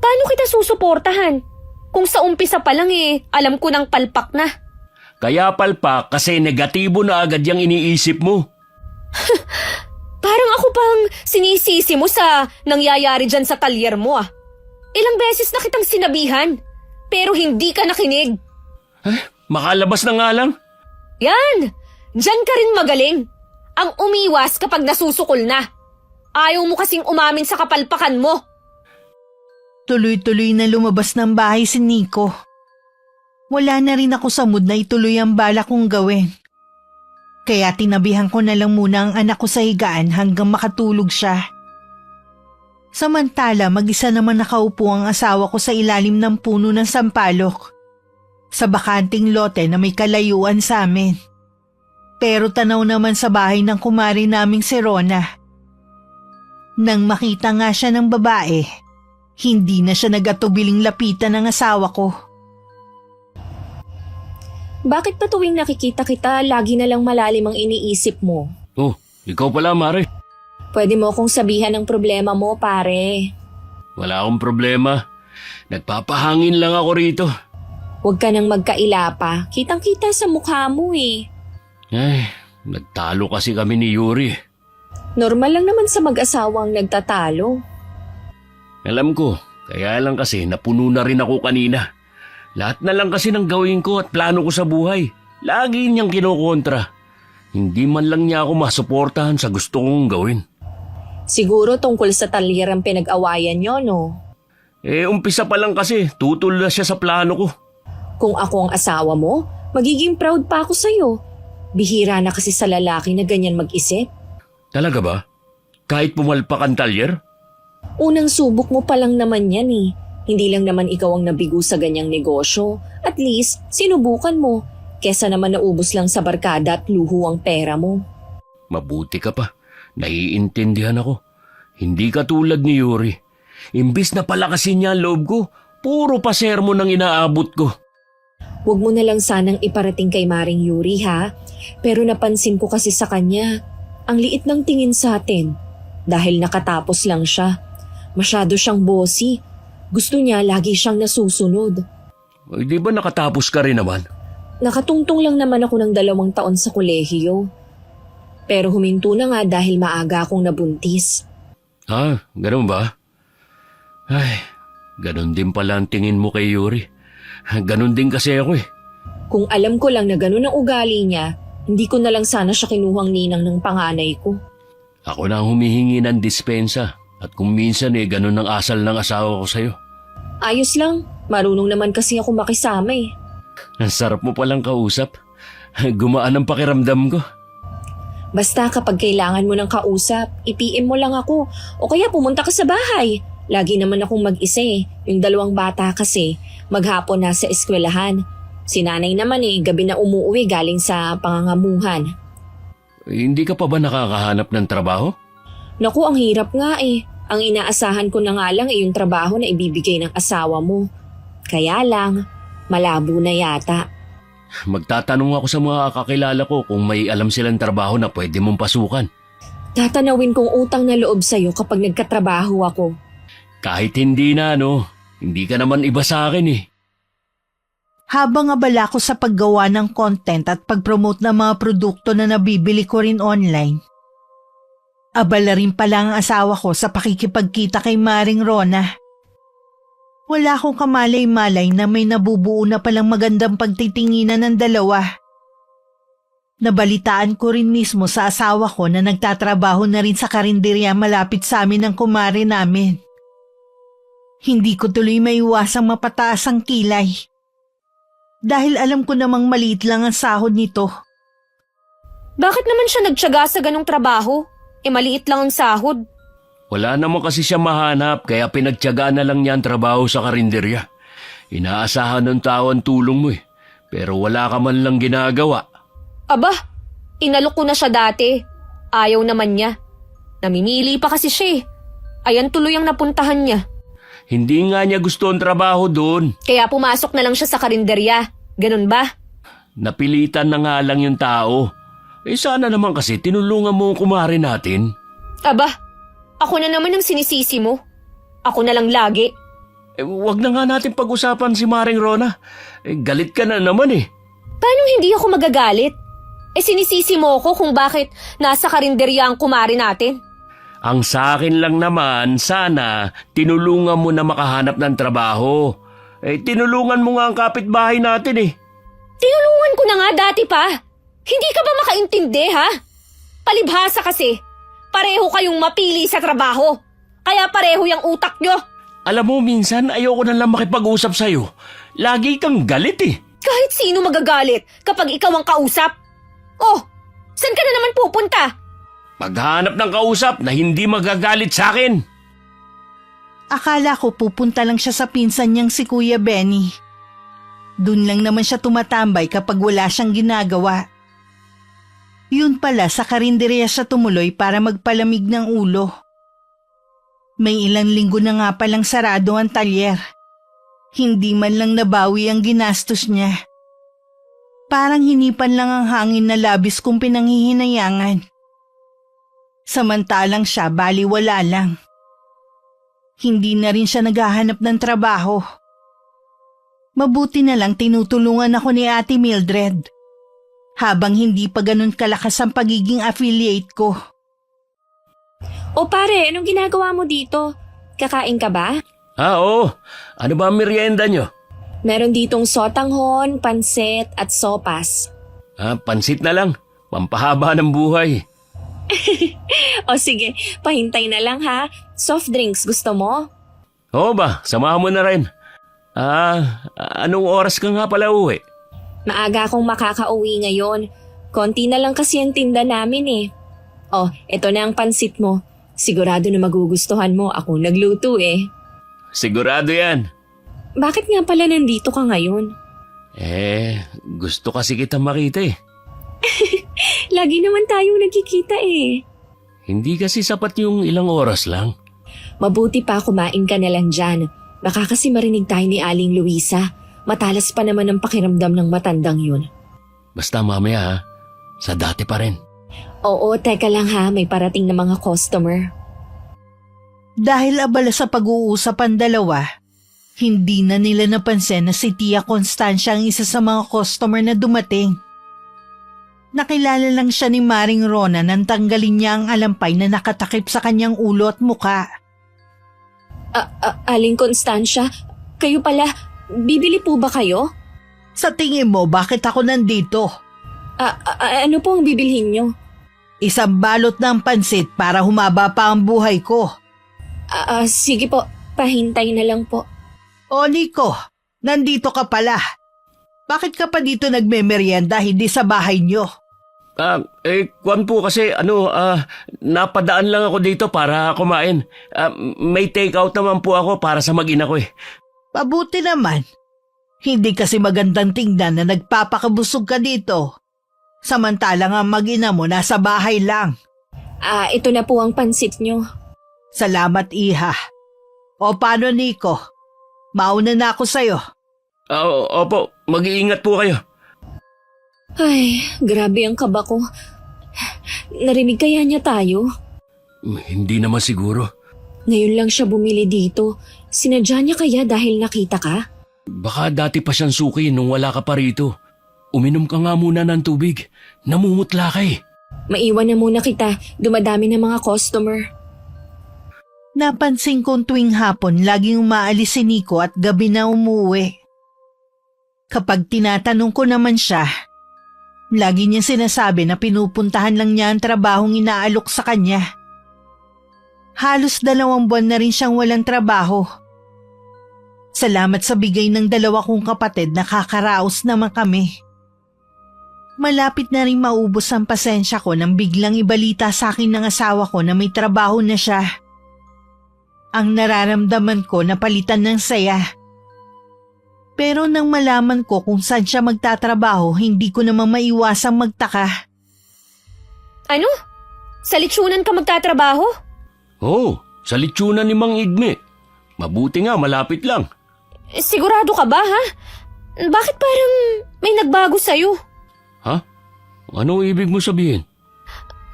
Paano kita susuportahan? Kung sa umpisa pa lang eh, alam ko nang palpak na. Kaya palpak kasi negatibo na agad yung iniisip mo. Parang ako pang sinisisi mo sa nangyayari dyan sa talyer mo ah. Ilang beses na kitang sinabihan, pero hindi ka nakinig. Makalabas na nga lang. Yan! Diyan ka rin magaling. Ang umiwas kapag nasusukol na. Ayaw mo kasing umamin sa kapalpakan mo. Tuloy-tuloy na lumabas ng bahay si Nico. Wala na rin ako sa mood na ituloy ang bala kong gawin. Kaya tinabihan ko na lang muna ang anak ko sa higaan hanggang makatulog siya. Samantala, mag-isa naman nakaupo ang asawa ko sa ilalim ng puno ng sampalok, sa bakanting lote na may kalayuan sa amin. Pero tanaw naman sa bahay ng kumari naming si Rona. Nang makita nga siya ng babae, hindi na siya nag-atubiling lapitan ng asawa ko. Bakit pa tuwing nakikita kita, lagi na lang malalim ang iniisip mo? Oh, ikaw pala, Mare. Pwede mo akong sabihan ng problema mo, pare. Wala akong problema. Nagpapahangin lang ako rito. Huwag ka nang magkaila pa. Kitang-kita sa mukha mo eh. Ay, nagtalo kasi kami ni Yuri. Normal lang naman sa mag-asawang nagtatalo. Alam ko, kaya lang kasi napuno na rin ako kanina. Lahat na lang kasi ng gawin ko at plano ko sa buhay. Lagi niyang kinokontra. Hindi man lang niya ako masuportahan sa gusto kong gawin. Siguro tungkol sa talyer ang pinag-awayan nyo, no? Umpisa pa lang kasi, tutol na siya sa plano ko. Kung ako ang asawa mo, magiging proud pa ako sa'yo. Bihira na kasi sa lalaki na ganyan mag-isip. Talaga ba? Kahit pumalpak ang talyer? Unang subok mo pa lang naman yan eh. Hindi lang naman ikaw ang nabigo sa ganyang negosyo. At least, sinubukan mo. Kesa naman naubos lang sa barkada at luho ang pera mo. Mabuti ka pa. Naiintindihan ako. Hindi ka tulad ni Yuri. Imbis na palakasin niya ang loob ko, puro pa sermon ang inaabot ko. Huwag mo na lang sanang iparating kay Maring Yuri ha. Pero napansin ko kasi sa kanya, ang liit ng tingin sa atin. Dahil nakatapos lang siya. Masyado siyang bossy. Gusto niya lagi siyang nasusunod. Di ba nakatapos ka rin naman? Nakatungtong lang naman ako ng 2 taon sa kolehiyo. Pero huminto na nga dahil maaga akong nabuntis. Ha? Ganun ba? Ay, ganun din pala ang tingin mo kay Yuri. Ganun din kasi ako eh. Kung alam ko lang na ganun ang ugali niya, hindi ko na lang sana siya kinuhang ninang ng panganay ko. Ako na ang humihingi ng dispensa. At kung minsan ganun ang asal ng asawa ko sa'yo. Ayos lang, marunong naman kasi ako makisama eh. Ang sarap mo palang kausap. Gumaan ang pakiramdam ko. Basta kapag kailangan mo ng kausap, i-PM mo lang ako o kaya pumunta ka sa bahay. Lagi naman akong mag-isa eh. Yung 2 bata kasi, maghapon na sa eskwelahan. Si nanay naman gabi na umuwi galing sa pangangamuhan. Hindi ka pa ba nakakahanap ng trabaho? Naku, ang hirap nga eh. Ang inaasahan ko na nga lang yung trabaho na ibibigay ng asawa mo. Kaya lang, malabo na yata. Magtatanong ako sa mga kakilala ko kung may alam silang trabaho na pwede mong pasukan. Tatanawin kong utang na loob sa'yo kapag nagkatrabaho ako. Kahit hindi na hindi ka naman iba sa akin eh. Habang abala ko sa paggawa ng content at pag-promote ng mga produkto na nabibili ko rin online, abala rin pala ang asawa ko sa pakikipagkita kay Maring Rona. Wala akong kamalay-malay na may nabubuo na palang magandang pagtitinginan ng dalawa. Nabalitaan ko rin mismo sa asawa ko na nagtatrabaho na rin sa karinderya malapit sa amin ng kumare namin. Hindi ko tuloy maiwasang mapataas ang kilay. Dahil alam ko namang maliit lang ang sahod nito. Bakit naman siya nagtiyaga sa ganong trabaho? Maliit lang ang sahod. Wala naman kasi siya mahanap kaya pinagtiyaga na lang niya ang trabaho sa karinderya. Inaasahan ng tao ang tulong mo eh. Pero wala ka man lang ginagawa. Aba, inalok ko na siya dati. Ayaw naman niya. Namimili pa kasi siya eh. Ayan tuloy ang napuntahan niya. Hindi nga niya gusto ang trabaho doon. Kaya pumasok na lang siya sa karinderya. Ganun ba? Napilitan na nga lang yung tao. Sana naman kasi tinulungan mo ang kumare natin. Aba, ako na naman ang sinisisi mo. Ako na lang lagi. Wag na nga natin pag-usapan si Maring Rona. Galit ka na naman eh. Paano hindi ako magagalit? Sinisisi mo ako kung bakit nasa karinderya ang kumare natin. Ang sa akin lang naman, sana tinulungan mo na makahanap ng trabaho. Tinulungan mo nga ang kapitbahay natin eh. Tinulungan ko na nga dati pa. Hindi ka ba makaintindi, ha? Palibhasa kasi. Pareho kayong mapili sa trabaho. Kaya pareho yung utak nyo. Alam mo, minsan ayoko na lang makipag-usap sa'yo. Lagi kang galit eh. Kahit sino magagalit kapag ikaw ang kausap. Oh, saan ka na naman pupunta? Maghanap ng kausap na hindi magagalit sa akin. Akala ko pupunta lang siya sa pinsan niyang si Kuya Benny. Doon lang naman siya tumatambay kapag wala siyang ginagawa. Yun pala, sa karinderya siya tumuloy para magpalamig ng ulo. May ilang linggo na nga palang sarado ang talyer. Hindi man lang nabawi ang ginastos niya. Parang hinipan lang ang hangin na labis kong pinanghihinayangan. Samantalang siya baliwala lang. Hindi na rin siya naghahanap ng trabaho. Mabuti na lang tinutulungan ako ni Ate Mildred. Habang hindi pa ganun kalakas ang pagiging affiliate ko. O pare, anong ginagawa mo dito? Kakain ka ba? Oo. Ano ba ang merienda nyo? Meron ditong sotanghon, pansit at sopas. Pansit na lang. Pampahaba ng buhay. O sige, pahintay na lang ha. Soft drinks, gusto mo? Oo ba, samahan mo na rin. Anong oras ka nga pala uwi? Maaga akong makakauwi ngayon. Konti na lang kasi ang tinda namin eh. Oh, eto na ang pansit mo. Sigurado na magugustuhan mo. Ako nagluto eh. Sigurado yan. Bakit nga pala nandito ka ngayon? Gusto kasi kita makita eh. Lagi naman tayong nagkikita eh. Hindi kasi sapat yung ilang oras lang. Mabuti pa kumain ka na lang dyan. Baka kasi marinig tayo ni Aling Luisa. Matalas pa naman ang pakiramdam ng matandang yun. Basta mamaya ha, sa dati pa rin. Oo, teka lang ha, may parating na mga customer. Dahil abala sa pag-uusap ang dalawa, hindi na nila napansin na si Tia Constancia ang isa sa mga customer na dumating. Nakilala lang siya ni Maring Rona nang tanggalin niya ang alampay na nakatakip sa kanyang ulo at muka. Aling Constancia, kayo pala, bibili po ba kayo? Sa tingin mo, bakit ako nandito? Ano po ang bibilhin nyo? Isang balot ng pansit para humaba pa ang buhay ko. Sige po, pahintay na lang po. O Nico, nandito ka pala. Bakit ka pa dito nagmemeryenda, hindi sa bahay niyo? Kwan po kasi napadaan lang ako dito para kumain. May take out naman po ako para sa mag-ina ko eh. Pabuti naman. Hindi kasi magandang tingnan na nagpapakabusog ka dito. Samantalang ang mag-ina mo nasa bahay lang. Ito na po ang pansit nyo. Salamat, Iha. O paano, Nico? Mauna na ako sa'yo. Opo, mag-iingat po kayo. Ay, grabe ang kaba ko. Narinig kaya niya tayo? Hindi naman siguro. Ngayon lang siya bumili dito. Sinadya niya kaya dahil nakita ka? Baka dati pa siyang suki nung wala ka pa rito. Uminom ka nga muna ng tubig. Namumutla ka eh. Maiwan na muna kita. Dumadami na mga customer. Napansin kong tuwing hapon laging umaalis si Nico at gabi na umuwi. Kapag tinatanong ko naman siya, lagi niya sinasabi na pinupuntahan lang niya ang trabahong inaalok sa kanya. Halos 2 buwan na rin siyang walang trabaho. Salamat sa bigay ng 2 kong kapatid, nakakaraos naman kami. Malapit na rin maubos ang pasensya ko nang biglang ibalita sa akin ng asawa ko na may trabaho na siya. Ang nararamdaman ko na palitan ng saya. Pero nang malaman ko kung saan siya magtatrabaho, hindi ko naman maiwasang magtaka. Ano? Sa litsunan ka magtatrabaho? Sa litsunan ni Mang Igme. Mabuti nga, malapit lang. Sigurado ka ba, ha? Bakit parang may nagbago sa'yo? Ha? Ano ibig mo sabihin?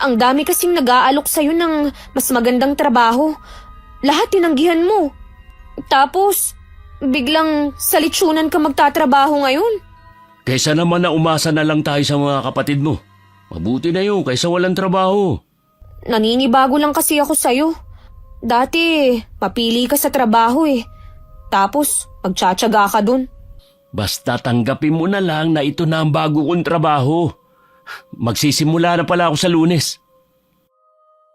Ang dami kasing nag-aalok sa'yo ng mas magandang trabaho. Lahat tinanggihan mo. Tapos, biglang sa litsunan ka magtatrabaho ngayon. Kaysa naman na umasa na lang tayo sa mga kapatid mo. Mabuti na yun kaysa walang trabaho. Naninibago lang kasi ako sa'yo. Dati, papili ka sa trabaho eh. Tapos, magtsatsaga ka dun. Basta tanggapin mo na lang na ito na ang bago kong trabaho. Magsisimula na pala ako sa Lunes.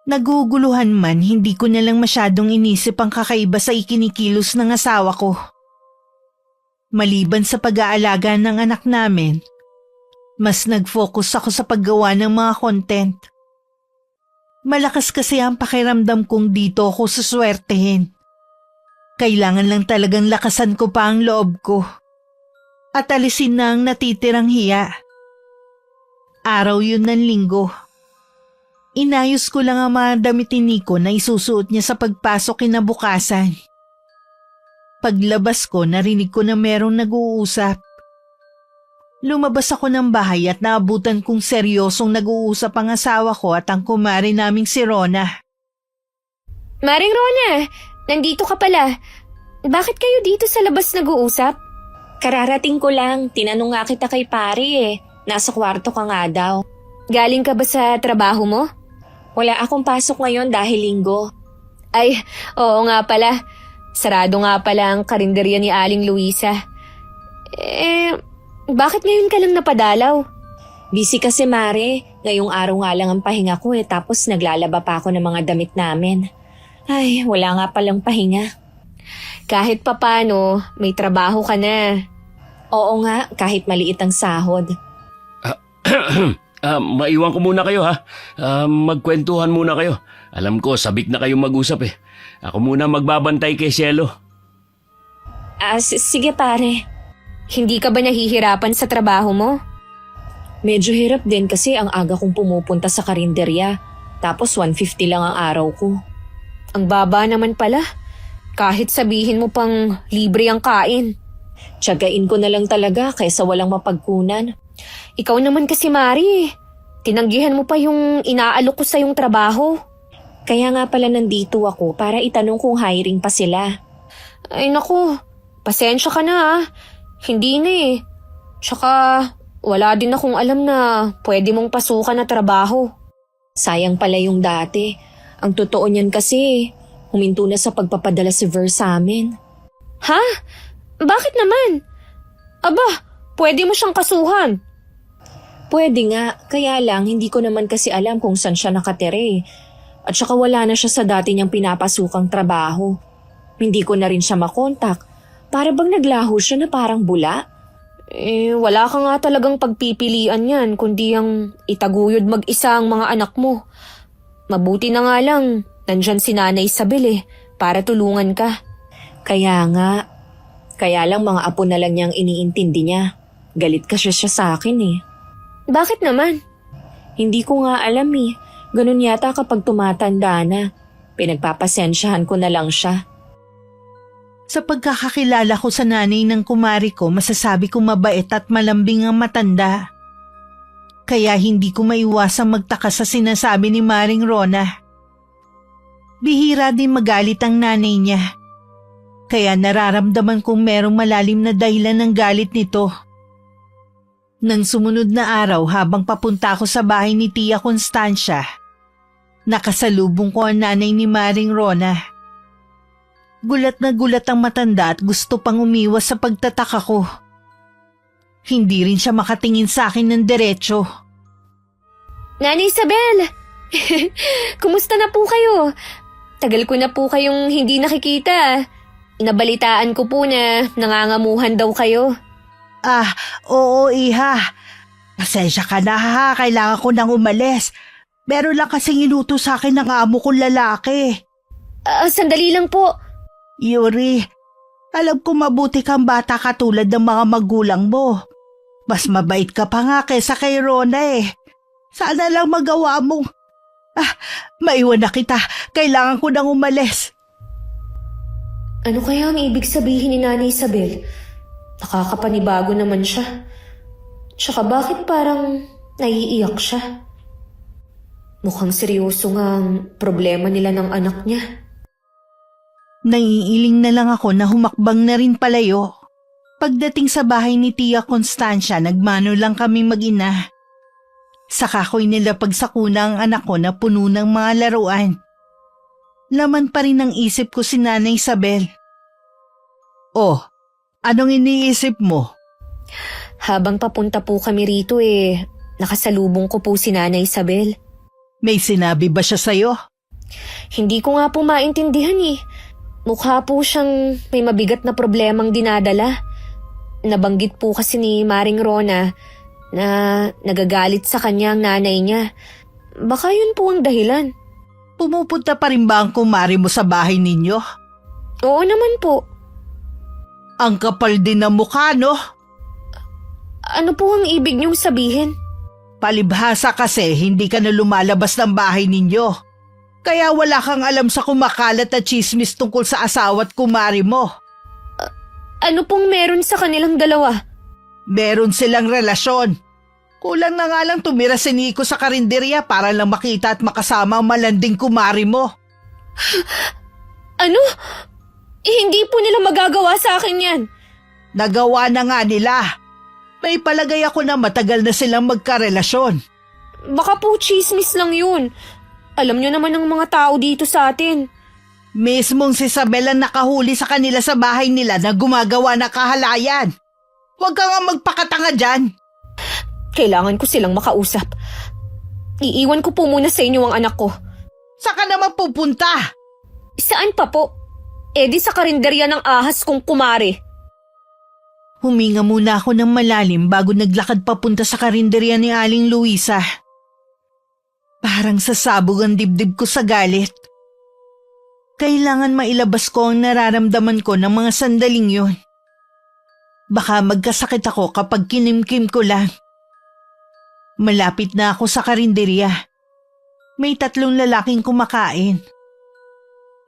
Naguguluhan man, hindi ko na lang masyadong inisip ang kakaiba sa ikinikilos ng asawa ko. Maliban sa pag-aalaga ng anak namin, mas nag-focus ako sa paggawa ng mga content. Malakas kasi ang pakiramdam kong dito ako suswertehin. Kailangan lang talagang lakasan ko pa ang loob ko at alisin na ang natitirang hiya. Araw yun ng linggo. Inayos ko lang ang mga damit ni Nico na isusuot niya sa pagpasok kinabukasan. Paglabas ko, narinig ko na merong nag-uusap. Lumabas ako ng bahay at naabutan kong seryosong nag-uusap ang asawa ko at ang kumare naming si Rona. Maring Rona, nandito ka pala. Bakit kayo dito sa labas nag-uusap? Kararating ko lang, tinanong nga kita kay pare eh. Nasa kwarto ka nga daw. Galing ka ba sa trabaho mo? Wala akong pasok ngayon dahil linggo. Ay, oo nga pala. Sarado nga pala ang karinderya ni Aling Luisa. Bakit ngayon ka lang napadalaw? Busy kasi Mare, ngayong araw nga lang ang pahinga ko tapos naglalaba pa ako ng mga damit namin. Ay, wala nga palang pahinga. Kahit papano, may trabaho ka na. Oo nga, kahit maliit ang sahod. Maiwan ko muna kayo ha. Magkwentuhan muna kayo. Alam ko, sabik na kayong mag-usap eh. Ako muna magbabantay kay Cielo. Sige pare. Hindi ka ba nahihirapan sa trabaho mo? Medyo hirap din kasi ang aga kong pumupunta sa karinderya. Tapos 150 lang ang araw ko. Ang baba naman pala. Kahit sabihin mo pang libre ang kain. Tiyagain ko na lang talaga kaysa walang mapagkunan. Ikaw naman kasi Mari, tinanggihan mo pa yung inaalok ko sa yung trabaho. Kaya nga pala nandito ako para itanong kung hiring pa sila. Ay naku, pasensya ka na ah. Hindi na eh. Tsaka wala din akong alam na pwede mong pasukan na trabaho. Sayang pala yung dati. Ang totoo niyan kasi, huminto na sa pagpapadala si Ver sa amin. Ha? Bakit naman? Aba, pwede mo siyang kasuhan. Pwede nga, kaya lang hindi ko naman kasi alam kung saan siya nakatire. At saka wala na siya sa dati niyang pinapasukang trabaho. Hindi ko na rin siya makontak. Para bang naglaho siya na parang bula? Wala ka nga talagang pagpipilian yan kundi ang itaguyod mag-isa ang mga anak mo. Mabuti na nga lang, nandyan si Nanay Isabel para tulungan ka. Kaya nga, kaya lang mga apo na lang niyang iniintindi niya. Galit kasi siya sa akin eh. Bakit naman? Hindi ko nga alam eh. Ganun yata kapag tumatanda na. Pinagpapasensyahan ko na lang siya. Sa pagkakakilala ko sa nanay ng kumari ko, masasabi kong mabait at malambing ang matanda. Kaya hindi ko maiwasang magtaka sa sinasabi ni Maring Rona. Bihira din magalit ang nanay niya. Kaya nararamdaman kong merong malalim na dahilan ng galit nito. Nang sumunod na araw habang papunta ako sa bahay ni Tia Constancia, nakasalubong ko ang nanay ni Maring Rona. Gulat na gulat ang matanda at gusto pang umiwas sa pagtataka ko. Hindi rin siya makatingin sa akin ng diretsyo. Nanay Isabel! Kumusta na po kayo? Tagal ko na po kayong hindi nakikita. Nabalitaan ko po na nangangamuhan daw kayo. Oo iha. Pasensya ka na ha, kailangan ko nang umalis. Meron lang kasing inuto sa akin ng amo kong lalaki. Sandali lang po. Yuri, alam ko mabuti kang bata katulad ng mga magulang mo. Mas mabait ka pa nga kaysa kay Rona eh. Sana lang magawa mong... maiwan na kita. Kailangan ko nang umalis. Ano kaya ang ibig sabihin ni Nanay Isabel? Nakakapanibago naman siya. Tsaka bakit parang naiiyak siya? Mukhang seryoso nga ang problema nila ng anak niya. Naiiling na lang ako na humakbang na rin palayo. Pagdating sa bahay ni Tia Constancia, nagmano lang kami mag-ina. Saka ko'y nilapag sa kuna ang anak ko na puno ng mga laruan. Laman pa rin ang isip ko si Nanay Isabel. Oh, anong iniisip mo? Habang papunta po kami rito Nakasalubong ko po si Nanay Isabel. May sinabi ba siya sa'yo? Hindi ko nga po maintindihan eh. Mukha po siyang may mabigat na problemang dinadala. Nabanggit po kasi ni Maring Rona na nagagalit sa kanya ang nanay niya. Baka yun po ang dahilan. Pumupunta pa rin ba ang kumari mo sa bahay ninyo? Oo naman po. Ang kapal din ng mukha, no? Ano po ang ibig niyong sabihin? Palibhasa kasi hindi ka na lumalabas ng bahay ninyo. Kaya wala kang alam sa kumakalat na chismis tungkol sa asawa at kumari mo. Ano pong meron sa kanilang dalawa? Meron silang relasyon. Kulang na nga lang tumira si Nico sa karinderya para lang makita at makasama ang malanding kumari mo. Ano? Hindi po nila magagawa sa akin yan. Nagawa na nga nila. May palagay ako na matagal na silang magkarelasyon. Baka po chismis lang yun. Alam niyo naman ng mga tao dito sa atin. Mismong si Isabel ang nakahuli sa kanila sa bahay nila na gumagawa na kahalayan. Huwag ka nga magpakatanga dyan. Kailangan ko silang makausap. Iiwan ko po muna sa inyo ang anak ko. Saan ka naman pupunta? Saan pa po? Di sa karinderya ng ahas kong kumari. Huminga muna ako ng malalim bago naglakad papunta sa karinderya ni Aling Luisa. Parang sasabog ang dibdib ko sa galit. Kailangan mailabas ko ang nararamdaman ko ng mga sandaling yun. Baka magkasakit ako kapag kinimkim ko lang. Malapit na ako sa karinderya. May 3 lalaking kumakain.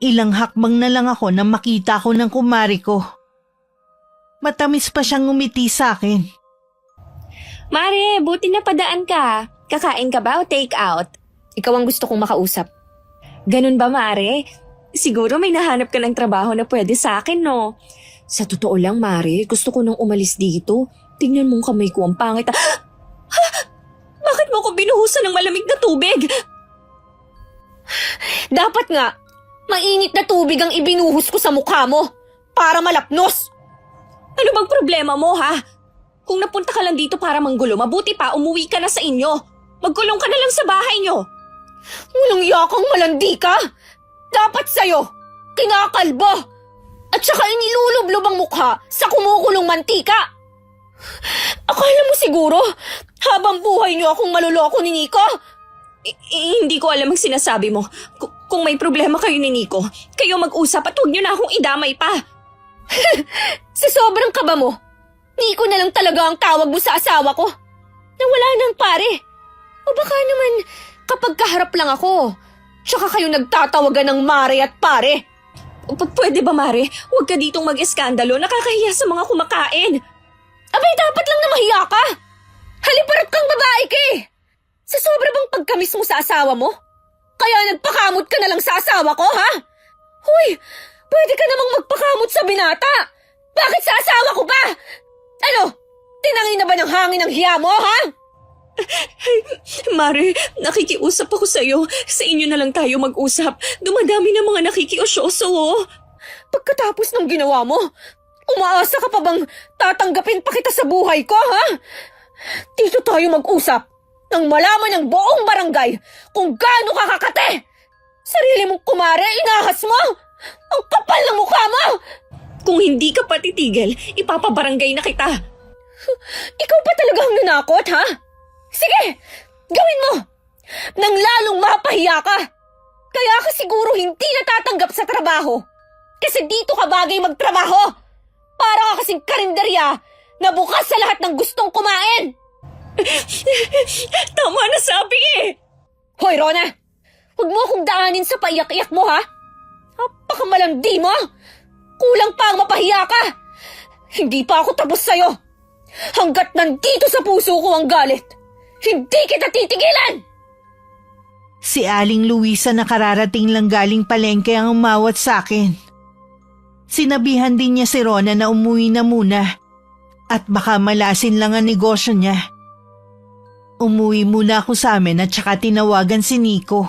Ilang hakbang na lang ako nang makita ko ng kumari ko. Matamis pa siyang ngumiti sa akin. Mare, buti na padaan ka. Kakain ka ba o take out? Ikaw ang gusto kong makausap. Ganun ba, Mare? Siguro may nahanap ka ng trabaho na pwede sa akin, no? Sa totoo lang, Mare, gusto ko nang umalis dito. Tingnan mong kamay ko ang pangit. Bakit mo ko binuhusan ng malamig na tubig? Dapat nga, mainit na tubig ang ibinuhos ko sa mukha mo para malapnos. Ano bang problema mo, ha? Kung napunta ka lang dito para manggulo, mabuti pa umuwi ka na sa inyo. Magkulong ka na lang sa bahay nyo. Walang yakang malandi ka. Dapat sa'yo, kinakalbo. At saka inilulublob ang mukha sa kumukulong mantika. Akala mo siguro, habang buhay niyo akong maluloko ni Nico? Hindi ko alam ang sinasabi mo. Kung may problema kayo ni Nico, kayo mag-usap at huwag nyo na akong idamay pa. Sa sobrang kaba mo, Nico na lang talaga ang tawag mo sa asawa ko. Nawala nang pare. O baka naman kapag kaharap lang ako, tsaka kayo nagtatawagan ng mare at pare. Pwede ba, Mare? Huwag ka ditong mag-eskandalo. Nakakahiya sa mga kumakain. Abay, dapat lang na mahiya ka. Haliparot kang babae ka eh. Sa sobra bang pagkamis mo sa asawa mo? Kaya nagpakamot ka na lang sa asawa ko, ha? Huy, pwede ka namang magpakamot sa binata. Bakit sa asawa ko ba? Ano, tinangin na ba ng hangin ang hiya mo, ha? Mare, nakikiusap ako sa'yo. Sa inyo na lang tayo mag-usap. Dumadami na mga nakikiosyoso, oh. Pagkatapos ng ginawa mo, umaasa ka pa bang tatanggapin pa kita sa buhay ko, ha? Dito tayo mag-usap nang malaman ng buong barangay kung gaano ka kakate. Sarili mong kumare, inahas mo. Ang kapal ng mukha mo. Kung hindi ka pa titigil, ipapabarangay na kita. Ikaw pa talagang nanakot, ha? Sige, gawin mo. Nang lalong mapahiya ka. Kaya ka siguro hindi natatanggap sa trabaho. Kasi dito ka bagay magtrabaho. Para ka kasing karinderya na bukas sa lahat ng gustong kumain. Tama na sabi eh. Hoy, Rona! Huwag mo akong daanin sa paiyak-iyak mo, ha? Napakamalandi mo! Kulang pa ang mapahiya ka! Hindi pa ako tapos sa'yo! Hanggat nandito sa puso ko ang galit, hindi kita titigilan! Si Aling Luisa na kararating lang galing palengke ang umawat sa akin. Sinabihan din niya si Rona na umuwi na muna at baka malasin lang ang negosyo niya. Umuwi muna ako sa amin at saka tinawagan si Nico.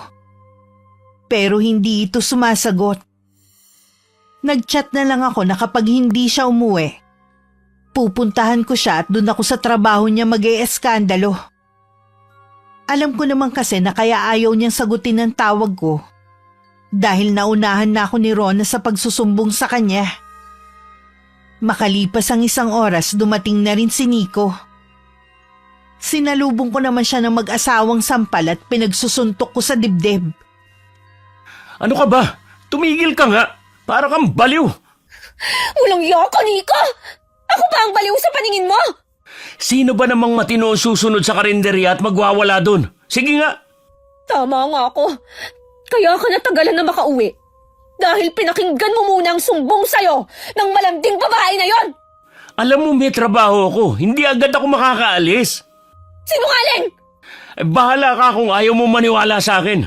Pero hindi ito sumasagot. Nag-chat na lang ako na kapag hindi siya umuwi, pupuntahan ko siya at doon ako sa trabaho niya mag-e-eskandalo. Alam ko naman kasi na kaya ayaw niyang sagutin ang tawag ko dahil naunahan na ako ni Rona sa pagsusumbong sa kanya. Makalipas ang 1 oras, dumating na rin si Nico. Sinalubong ko naman siya ng mag-asawang sampal at pinagsusuntok ko sa dibdib. Ano ka ba? Tumigil ka nga. Para kang baliw. Walang iya ka, Nico! Ako ba ang baliw sa paningin mo? Sino ba namang matino ang susunod sa karinderya at magwawala doon? Sige nga. Tama nga ako. Kaya ka natagalan na makauwi. Dahil pinakinggan mo muna ang sumbong sa'yo ng malanding babae na yon. Alam mo may trabaho ako. Hindi agad ako makakaalis. Sinungaling! Bahala ka kung ayaw mo maniwala sa akin.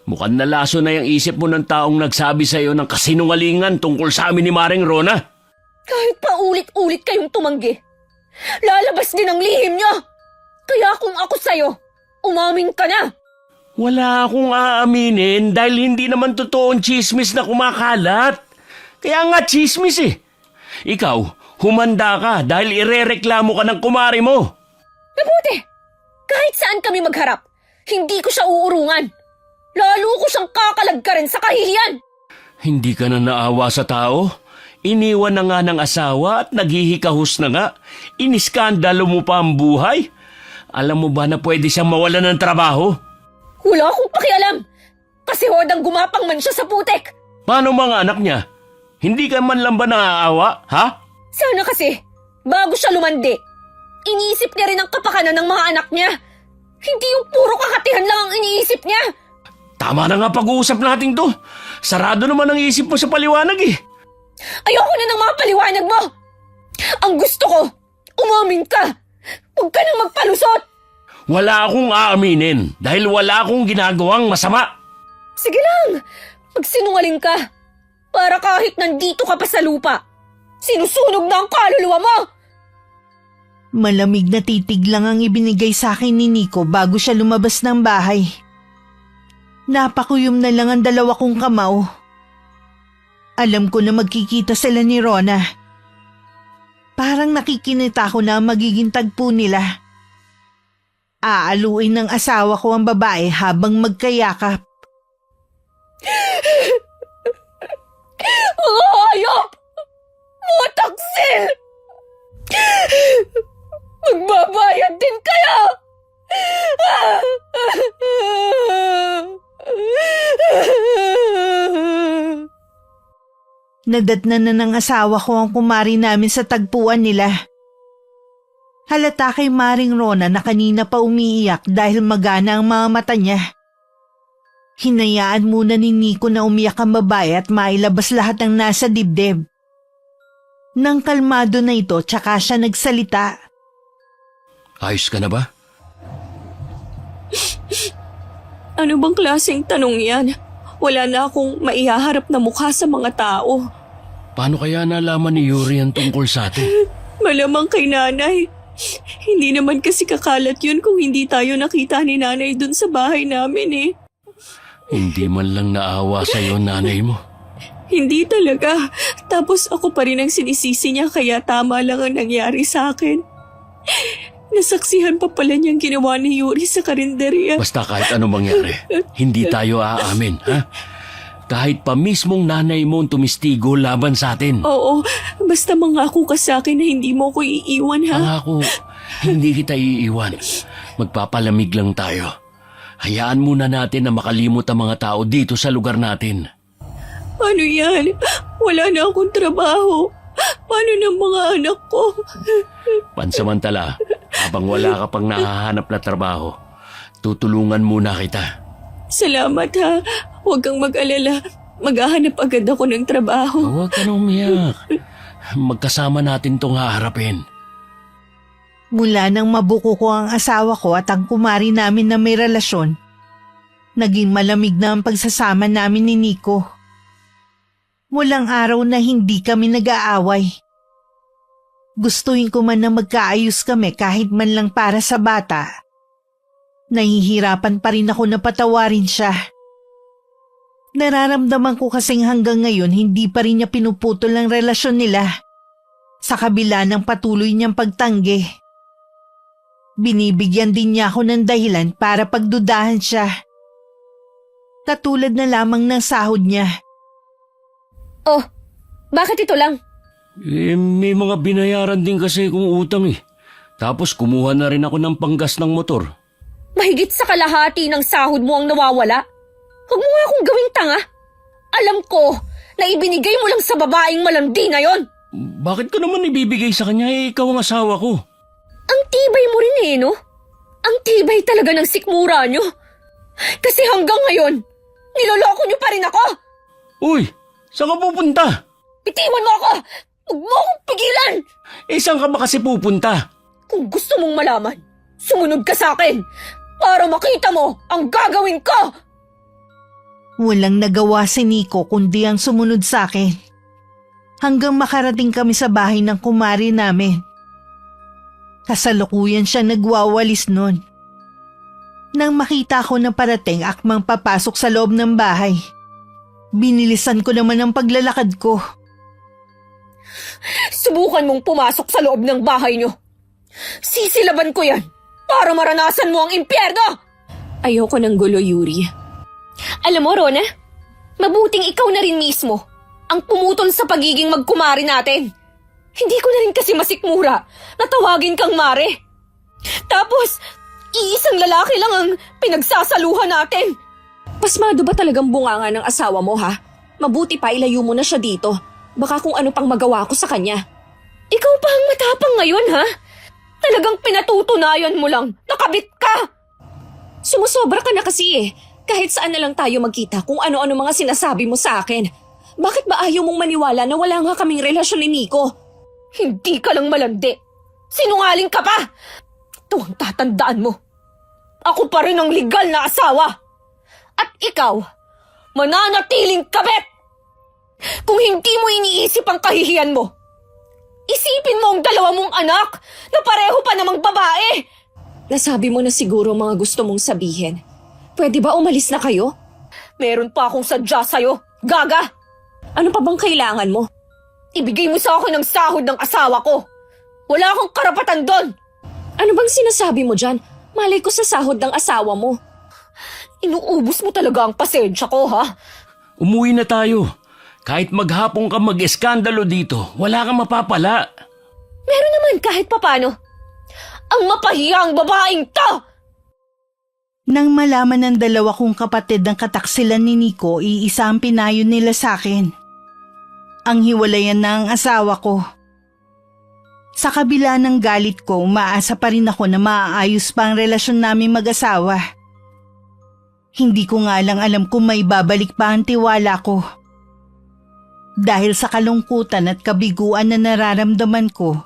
Mukhang nalaso na yung isip mo ng taong nagsabi sa'yo ng kasinungalingan tungkol sa amin ni Maring Rona. Kahit pa ulit-ulit kayong tumanggi, lalabas din ang lihim niyo. Kaya kung ako sa'yo, umamin ka na. Wala akong aaminin dahil hindi naman totoong chismis na kumakalat. Kaya nga chismis eh. Ikaw, humanda ka dahil irereklamo ka ng kumari mo. Mabuti! Kahit saan kami magharap, hindi ko siya uurungan. Lalo ko siyang kakalagkarin sa kahihiyan. Hindi ka na naawa sa tao? Iniwan na nga ng asawa at naghihikahus na nga. Iniskandalo mo pa ang buhay? Alam mo ba na pwede siyang mawalan ng trabaho? Wala akong pakialam. Kasi hodang gumapang man siya sa putek. Paano mga anak niya? Hindi ka man lang ba naaawa, ha? Sana kasi, bago siya lumandi, iniisip niya rin ang kapakanan ng mga anak niya. Hindi yung puro kakatihan lang ang iniisip niya. Tama na nga pag-uusap natin to. Sarado naman ang isip mo sa paliwanag eh. Ayoko na ng mga paliwanag mo. Ang gusto ko, umamin ka. Huwag ka nang magpalusot. Wala akong aaminin dahil wala akong ginagawang masama. Sige lang, magsinungaling ka. Para kahit nandito ka pa sa lupa, sinusunog na ang kaluluwa mo. Malamig na titig lang ang ibinigay sa akin ni Nico bago siya lumabas ng bahay. Napakuyom na lang ang 2 kong kamao. Alam ko na magkikita sila ni Rona. Parang nakikinita ko na magiging tagpo nila. Aaluin ng asawa ko ang babae habang magkayakap. Mga hayop! Mga taksil! Magbabayad din kayo! Nadatnan na ng asawa ko ang kumari namin sa tagpuan nila. Halata kay Maring Rona na kanina pa umiiyak dahil magana ang mga mata niya. Hinayaan muna ni Nico na umiyak ang babae at mailabas lahat ng nasa dibdib. Nang kalmado na ito, tsaka siya nagsalita. Ayos ka na ba? Ano bang klaseng tanong yan? Wala na akong maihaharap na mukha sa mga tao. Paano kaya nalaman ni Yuri ang tungkol sa atin? Malamang kay nanay. Hindi naman kasi kakalat yun kung hindi tayo nakita ni nanay dun sa bahay namin eh. Hindi man lang naawa sa'yo nanay mo. Hindi talaga. Tapos ako pa rin ang sinisisi niya kaya tama lang ang nangyari sa akin. Nasaksihan pa pala niyang ginawa ni Yuri sa karinderya. Basta kahit anong mangyari, hindi tayo aamin, ha? Kahit pa mismong nanay mo ang tumistigo laban sa atin. Oo, basta mangako ka sa akin na hindi mo ko iiwan ha. Pangako, hindi kita iiwan. Magpapalamig lang tayo. Hayaan muna natin na makalimot ang mga tao dito sa lugar natin. Ano yan? Wala na akong trabaho. Paano ng mga anak ko? Pansamantala, habang wala ka pang nahahanap na trabaho, tutulungan muna kita. Salamat ha. Huwag kang mag-alala. Maghahanap agad ako ng trabaho. Huwag ka nang umiyak. Magkasama natin tong haharapin. Mula nang mabuko ko ang asawa ko at ang kumari namin na may relasyon, naging malamig na ang pagsasama namin ni Nico. Walang araw na hindi kami nag-aaway. Gustuhin ko man na magkaayos kami kahit man lang para sa bata. Nahihirapan pa rin ako na patawarin siya. Nararamdaman ko kasing hanggang ngayon hindi pa rin niya pinuputol ang relasyon nila sa kabila ng patuloy niyang pagtanggi. Binibigyan din niya ako ng dahilan para pagdudahan siya. Katulad na lamang ng sahod niya. Oh, bakit ito lang? May mga binayaran din kasi kung utang eh. Tapos kumuha na rin ako ng panggas ng motor. Mahigit sa kalahati ng sahod mo ang nawawala. Huwag mo nga akong gawing tanga. Alam ko na ibinigay mo lang sa babaeng malandi na yon. Bakit ko naman ibibigay sa kanya? Ikaw ang asawa ko. Ang tibay mo rin eh, no? Ang tibay talaga ng sikmura nyo. Kasi hanggang ngayon, niloloko nyo pa rin ako. Uy, saan ka pupunta? Bitiwan mo ako! Huwag mo akong pigilan! Saan ka ba kasi pupunta? Kung gusto mong malaman, sumunod ka sa akin para makita mo ang gagawin ko! Walang nagawa si Nico kundi ang sumunod sa akin. Hanggang makarating kami sa bahay ng kumari namin. Kasalukuyan siya nagwawalis nun. Nang makita ko na parating akmang papasok sa loob ng bahay, binilisan ko naman ang paglalakad ko. Subukan mong pumasok sa loob ng bahay nyo. Sisilaban ko yan para maranasan mo ang impyerno! Ayoko ng gulo, Yuri. Alam mo, Rona, mabuting ikaw na rin mismo ang pumutol sa pagiging magkumari natin. Hindi ko na rin kasi masikmura na tawagin kang mare. Tapos, iisang lalaki lang ang pinagsasaluhan natin. Pasmado ba talagang bunganga ng asawa mo, ha? Mabuti pa ilayo mo na siya dito. Baka kung ano pang magawa ko sa kanya. Ikaw pa ang matapang ngayon, ha? Talagang pinatutunayan mo lang. Nakabit ka! Sumusobra ka na kasi eh. Kahit saan na lang tayo magkita kung ano-ano mga sinasabi mo sa akin. Bakit ba ayaw mong maniwala na wala nga kaming relasyon ni Nico? Hindi ka lang malandi. Sinungaling ka pa! Ito ang tatandaan mo. Ako pa rin ang legal na asawa. At ikaw, mananatiling kabit! Kung hindi mo iniisip ang kahihiyan mo, isipin mo ang dalawa mong anak na pareho pa namang babae. Nasabi mo na siguro mga gusto mong sabihin. Pwede ba umalis na kayo? Meron pa akong sadya sa'yo, gaga! Ano pa bang kailangan mo? Ibigay mo sa akin ang sahod ng asawa ko. Wala akong karapatan doon. Ano bang sinasabi mo dyan? Malay ko sa sahod ng asawa mo. Inuubos mo talaga ang pasensya ko, ha? Umuwi na tayo. Kahit maghapon ka mag-eskandalo dito, wala kang mapapala. Meron naman kahit papano. Ang mapahiyang babaeng to! Nang malaman ng dalawa kong kapatid ng kataksilan ni Nico, iisa ang pinayo nila sa akin. Ang hiwalayan na ang asawa ko. Sa kabila ng galit ko, umaasa pa rin ako na maaayos pa ang relasyon namin mag-asawa. Hindi ko nga lang alam kung may babalik pa ang tiwala ko. Dahil sa kalungkutan at kabiguan na nararamdaman ko,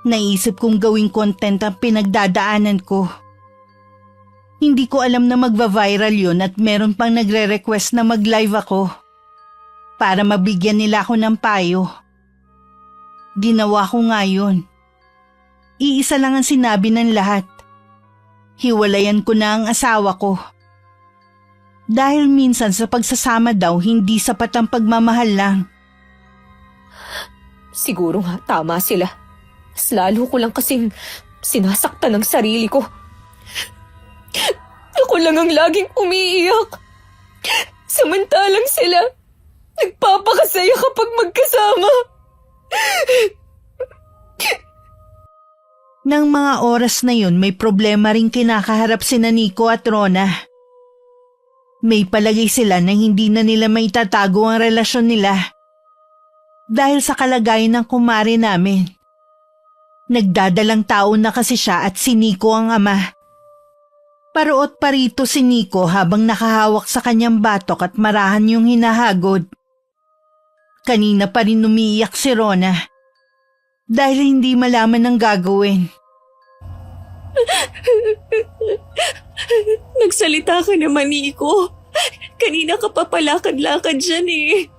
naisip kong gawing content ang pinagdadaanan ko. Hindi ko alam na magva-viral yun at meron pang nagre-request na mag-live ako para mabigyan nila ako ng payo. Ginawa ko nga yun. Iisa lang ang sinabi ng lahat. Hiwalayan ko na ang asawa ko. Dahil minsan sa pagsasama daw hindi sapat ang pagmamahal lang. Siguro nga tama sila. Mas lalo ko lang kasing sinasaktan ng sarili ko. Ako lang ang laging umiiyak. Samantalang sila, nagpapakasaya kapag magkasama. Nang mga oras na yun, may problema ring kinakaharap sina Nico at Rona. May palagay sila na hindi na nila maitatago ang relasyon nila. Dahil sa kalagayan ng kumare namin. Nagdadalang taon na kasi siya at si Nico ang ama. Paruot pa rito si Nico habang nakahawak sa kanyang batok at marahan yung hinahagod. Kanina pa rin umiiyak si Rona dahil hindi malaman ang gagawin. Nagsalita ka naman, Nico. Kanina ka pa palakad-lakad dyan eh.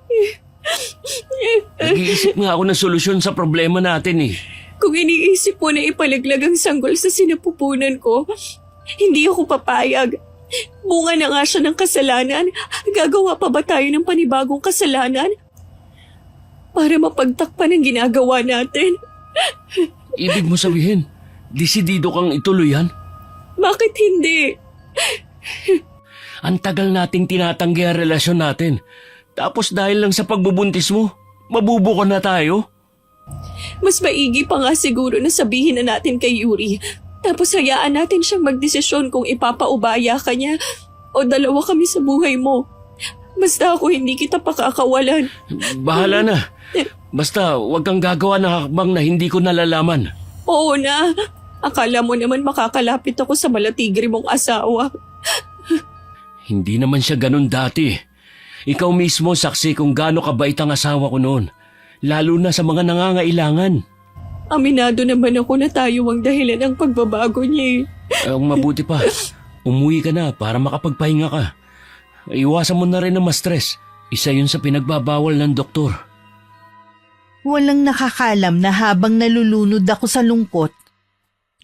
Nag-iisip nga ako ng solusyon sa problema natin eh. Kung iniisip mo na ipalaglag ang sanggol sa sinapupunan ko, hindi ako papayag. Bunga na nga siya ng kasalanan. Gagawa pa ba tayo ng panibagong kasalanan? Para mapagtakpan ang ginagawa natin. Ibig mo sabihin, desidido kang ituloy yan? Bakit hindi? Ang tagal nating tinatanggi ang relasyon natin. Tapos dahil lang sa pagbubuntis mo, mabubuko na tayo? Mas maigi pa nga siguro na sabihin na natin kay Yuri. Tapos hayaan natin siyang magdesisyon kung ipapaubaya ka niya o dalawa kami sa buhay mo. Basta ako hindi kita pakakawalan. Bahala na. Basta huwag kang gagawa ng hakbang na hindi ko nalalaman. Oo na. Akala mo naman makakalapit ako sa malatigri mong asawa. Hindi naman siya ganun dati. Ikaw mismo saksi kung gaano kabait ang asawa ko noon. Lalo na sa mga nangangailangan. Aminado naman ako na tayo ang dahilan ng pagbabago niya eh. Ang mabuti pa, umuwi ka na para makapagpahinga ka. Iwasan mo na rin ang ma-stress. Isa yun sa pinagbabawal ng doktor. Walang nakakalam na habang nalulunod ako sa lungkot,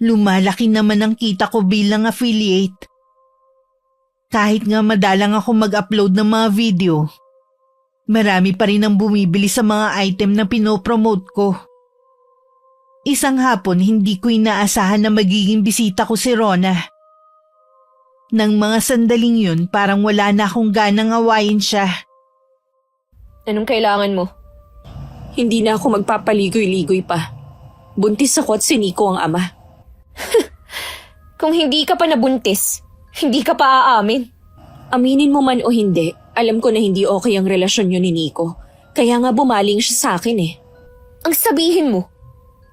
lumalaki naman ang kita ko bilang affiliate. Kahit nga madalang ako mag-upload ng mga video, marami pa rin ang bumibili sa mga item na pinopromote ko. Isang hapon hindi ko inaasahan na magiging bisita ko si Rona. Nang mga sandaling yun parang wala na akong ganang awayin siya. Anong kailangan mo? Hindi na ako magpapaligoy-ligoy pa. Buntis ako at si Nico ang ama. Kung hindi ka pa nabuntis, hindi ka pa aamin. Aminin mo man o hindi, alam ko na hindi okay ang relasyon niyo ni Nico. Kaya nga bumaling siya sa akin eh. Ang sabihin mo,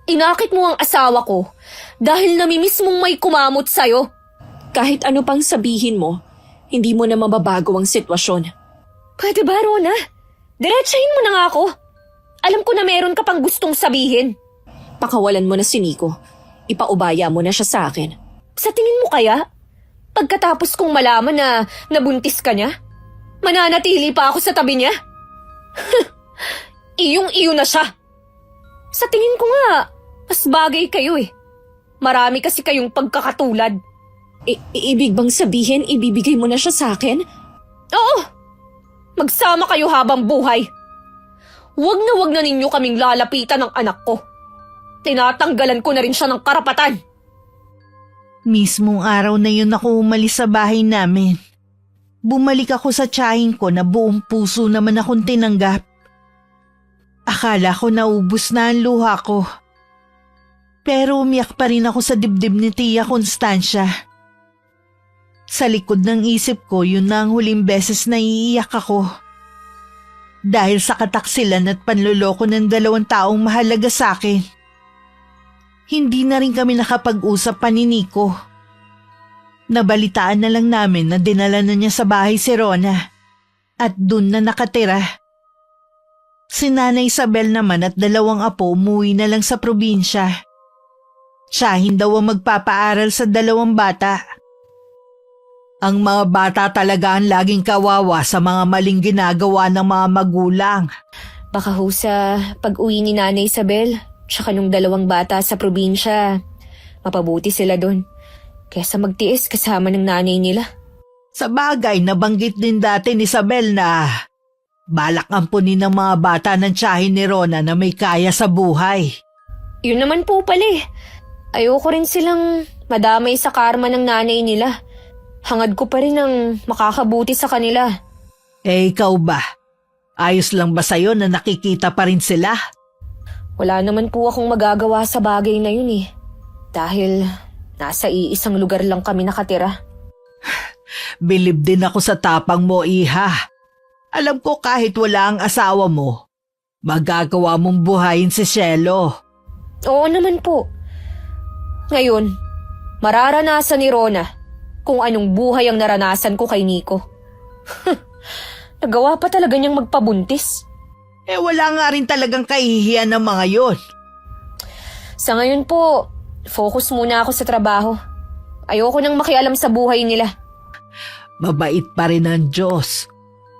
inakit mo ang asawa ko dahil namimiss mong may kumamot sa'yo. Kahit ano pang sabihin mo, hindi mo na mababago ang sitwasyon. Pwede ba, Rona? Diretsahin mo na nga ako. Alam ko na meron ka pang gustong sabihin. Pakawalan mo na si Nico. Ipaubaya mo na siya sa akin. Sa tingin mo kaya, pagkatapos kong malaman na nabuntis ka niya, mananatili pa ako sa tabi niya? Iyong-iyo na siya. Sa tingin ko nga, mas bagay kayo eh. Marami kasi kayong pagkakatulad. Ibig bang sabihin ibibigay mo na siya sa akin? Oo, magsama kayo habang buhay. Huwag na ninyo kaming lalapitan ng anak ko. Tinatanggalan ko na rin siya ng karapatan. Mismong araw na yun ako umalis sa bahay namin. Bumalik ako sa tiyahin ko na buong puso naman akong tinanggap. Akala ko naubos na ang luha ko. Pero umiyak pa rin ako sa dibdib ni Tia Constancia. Sa likod ng isip ko, yun na ang huling beses na iiyak ako. Dahil sa kataksilan at panloloko ng 2 taong mahalaga sa akin. Hindi na rin kami nakapag-usap pa ni Nico. Nabalitaan na lang namin na dinala na niya sa bahay si Rona. At dun na nakatira. Si Nanay Isabel naman at 2 apo umuwi na lang sa probinsya. Siyahin daw ang magpapaaral sa 2 bata. Ang mga bata talaga ang laging kawawa sa mga maling ginagawa ng mga magulang. Baka ho sa pag-uwi ni Nanay Isabel, tsaka nung 2 bata sa probinsya, mapabuti sila doon. Kaysa magtiis kasama ng nanay nila. Sa bagay, nabanggit din dati ni Isabel na balak ampunin ng mga bata ng tiyahin ni Rona na may kaya sa buhay. Yun naman po pala eh. Ayoko rin silang madamay sa karma ng nanay nila. Hangad ko pa rin ang makakabuti sa kanila. Eh ikaw ba? Ayos lang ba sa'yo na nakikita pa rin sila? Wala naman po akong magagawa sa bagay na yun eh. Dahil nasa iisang lugar lang kami nakatira. Bilib din ako sa tapang mo, Iha. Alam ko kahit wala ang asawa mo, magagawa mong buhayin si Cielo. Oo naman po. Ngayon, mararanasan ni Rona kung anong buhay ang naranasan ko kay Nico. Nagawa pa talaga niyang magpabuntis. Eh wala nga rin talagang kahihiyan ng mga yon. Sa ngayon po, focus muna ako sa trabaho. Ayoko nang makialam sa buhay nila. Mabait pa rin ang Diyos.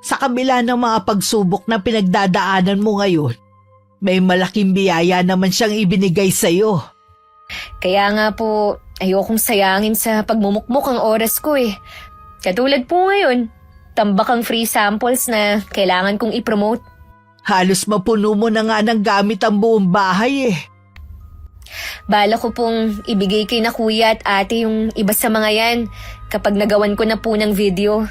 Sa kabila ng mga pagsubok na pinagdadaanan mo ngayon, may malaking biyaya naman siyang ibinigay sa'yo. Kaya nga po, ayokong sayangin sa pagmumukmok ang oras ko eh. Katulad po ngayon, tambak ang free samples na kailangan kong i-promote. Halos mapuno mo na nga ng gamit ang buong bahay eh. Bala ko pong ibigay kay na kuya at ate yung iba sa mga yan kapag nagawan ko na po ng video.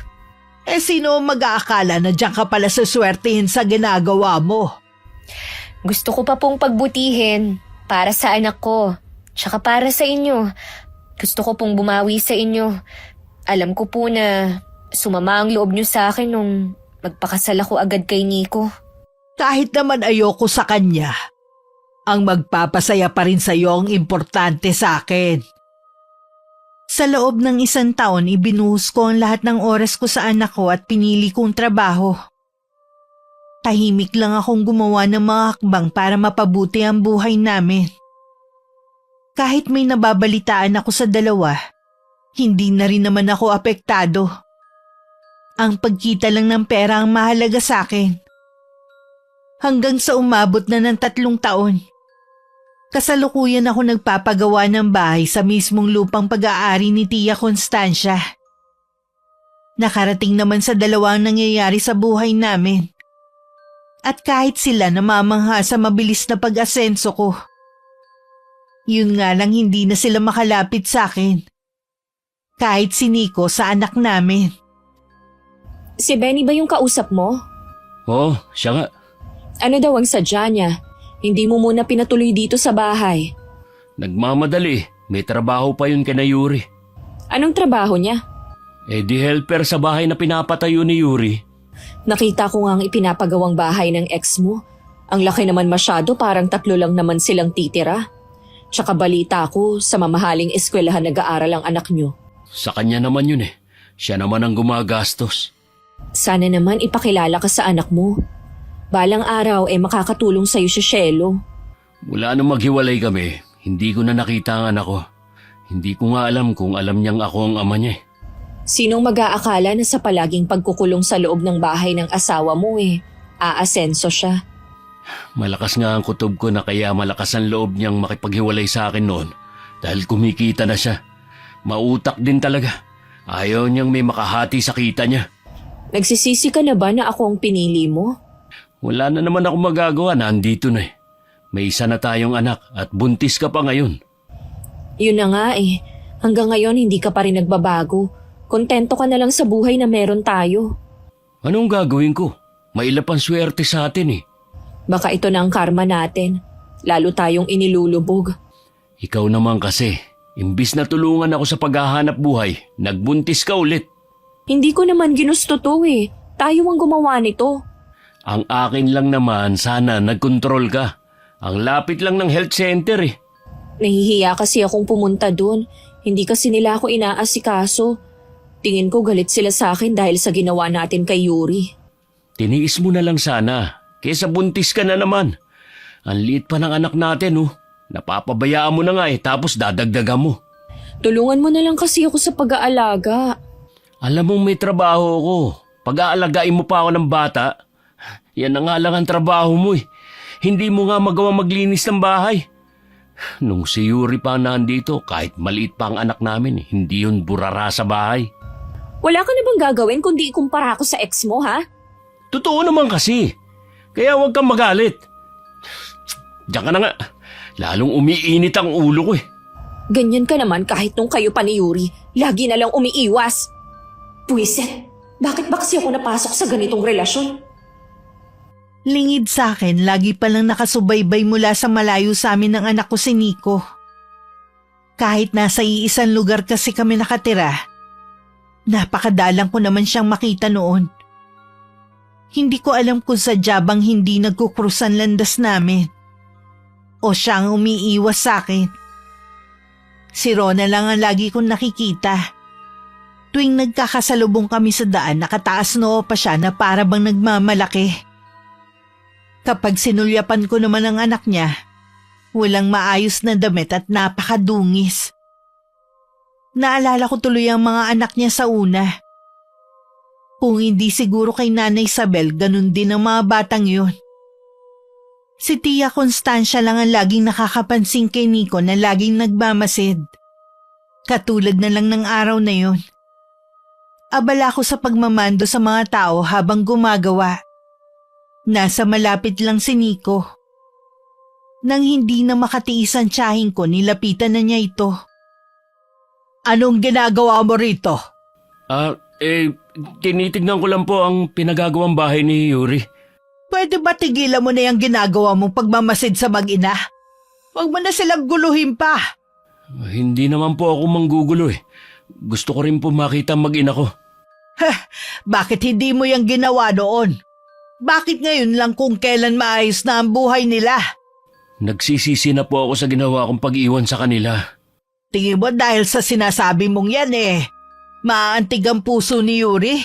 Sino ang mag-aakala na diyan ka pala sa swertihin sa ginagawa mo? Gusto ko pa pong pagbutihin para sa anak ko, tsaka para sa inyo. Gusto ko pong bumawi sa inyo. Alam ko po na sumama ang loob niyo sa akin nung magpakasal ako agad kay Nico. Kahit naman ayoko sa kanya, ang magpapasaya pa rin sa iyo ang importante sa akin. Sa loob ng 1 taon, ibinuhos ko ang lahat ng oras ko sa anak ko at pinili kong trabaho. Tahimik lang akong gumawa ng mga hakbang para mapabuti ang buhay namin. Kahit may nababalitaan ako sa dalawa, hindi na rin naman ako apektado. Ang pagkita lang ng pera ang mahalaga sa akin. Hanggang sa umabot na ng 3 taon. Kasalukuyan ako nagpapagawa ng bahay sa mismong lupang pag-aari ni Tia Constancia. Nakarating naman sa 2 ang nangyayari sa buhay namin. At kahit sila namamangha sa mabilis na pag-asenso ko, yun nga lang hindi na sila makalapit sa akin. Kahit si Nico sa anak namin. Si Benny ba yung kausap mo? Oo, siya nga. Ano daw ang sadya niya? Hindi mo muna pinatuloy dito sa bahay. Nagmamadali. May trabaho pa yun kina Yuri. Anong trabaho niya? Di helper sa bahay na pinapatayo ni Yuri. Nakita ko nga ang ipinapagawang bahay ng ex mo. Ang laki naman masyado, parang 3 lang naman silang titira. Tsaka balita ko, sa mamahaling eskwelahan nag-aaral ang anak niyo. Sa kanya naman yun eh. Siya naman ang gumagastos. Sana naman ipakilala ka sa anak mo. Balang araw makakatulong sa'yo si Shelo. Mula nung maghiwalay kami, hindi ko na nakita ang anak ko. Hindi ko nga alam kung alam niyang ako ang ama niya eh. Sinong mag-aakala na sa palaging pagkukulong sa loob ng bahay ng asawa mo aasenso siya? Malakas nga ang kutob ko na kaya malakas ang loob niyang makipaghiwalay sa akin noon dahil kumikita na siya. Mautak din talaga. Ayaw niyang may makahati sa kita niya. Nagsisisi ka na ba na ako ang pinili mo? Wala na naman ako magagawa, nandito na eh. May isa na tayong anak at buntis ka pa ngayon. Yun na nga hanggang ngayon hindi ka pa rin nagbabago. Kontento ka na lang sa buhay na meron tayo. Anong gagawin ko? Mailap ang swerte sa atin eh. Baka ito na ang karma natin. Lalo tayong inilulubog. Ikaw naman kasi, imbis na tulungan ako sa paghahanap buhay, nagbuntis ka ulit. Hindi ko naman ginusto to Tayo ang gumawa nito. Ang akin lang naman, sana nagkontrol ka. Ang lapit lang ng health center eh. Nahihiya kasi akong pumunta dun. Hindi kasi nila ako inaasikaso. Tingin ko galit sila sa akin dahil sa ginawa natin kay Yuri. Tiniis mo na lang sana, kesa buntis ka na naman. Ang liit pa ng anak natin Napapabayaan mo na nga tapos dadagdagan mo. Tulungan mo na lang kasi ako sa pag-aalaga. Alam mong may trabaho ako. Pag-aalagain mo pa ako ng bata. Yan na nga lang ang trabaho mo Hindi mo nga magawa maglinis ng bahay. Nung si Yuri pa nandito, kahit maliit pa ang anak namin, hindi yun burara sa bahay. Wala ka na bang gagawin kundi ikumpara ko sa ex mo, ha? Totoo naman kasi. Kaya huwag kang magalit. Diyan ka na nga. Lalong umiinit ang ulo ko Ganyan ka naman kahit nung kayo pa ni Yuri. Lagi na lang umiiwas. Puwiset, bakit ba kasi ako napasok sa ganitong relasyon? Lingid sa akin, lagi palang nakasubaybay mula sa malayo sa amin ng anak ko si Nico. Kahit nasa iisang lugar kasi kami nakatira, napakadalang ko naman siyang makita noon. Hindi ko alam kung sadya bang hindi nagkukrusan landas namin. O siya ang umiiwas sa akin. Si Rona lang ang lagi kong nakikita. Tuwing nagkakasalubong kami sa daan, nakataas noo pa siya na para bang nagmamalaki. Kapag sinulyapan ko naman ang anak niya, walang maayos na damit at napakadungis. Naalala ko tuloy ang mga anak niya sa una. Kung hindi siguro kay Nanay Isabel, ganun din ang mga batang yun. Si Tia Constancia lang ang laging nakakapansin kay Nico na laging nagmamasid. Katulad na lang ng araw na yun. Abala ko sa pagmamando sa mga tao habang gumagawa. Nasa malapit lang si Nico. Nang hindi na makatiis ang tiyahin ko, nilapitan na niya ito. Anong ginagawa mo rito? Tinitignan ko lang po ang pinagagawang bahay ni Yuri. Pwede ba tigilan mo na yung ginagawa mong pagmamasid sa mag-ina? Huwag mo na silang guluhin pa. Hindi naman po ako manggugulo eh. Gusto ko rin po makita ang mag-ina ko. Bakit hindi mo yung ginawa noon? Bakit ngayon lang kung kailan maayos na ang buhay nila? Nagsisisi na po ako sa ginawa kong pag-iwan sa kanila. Tingin mo dahil sa sinasabi mong yan maantig ang puso ni Yuri?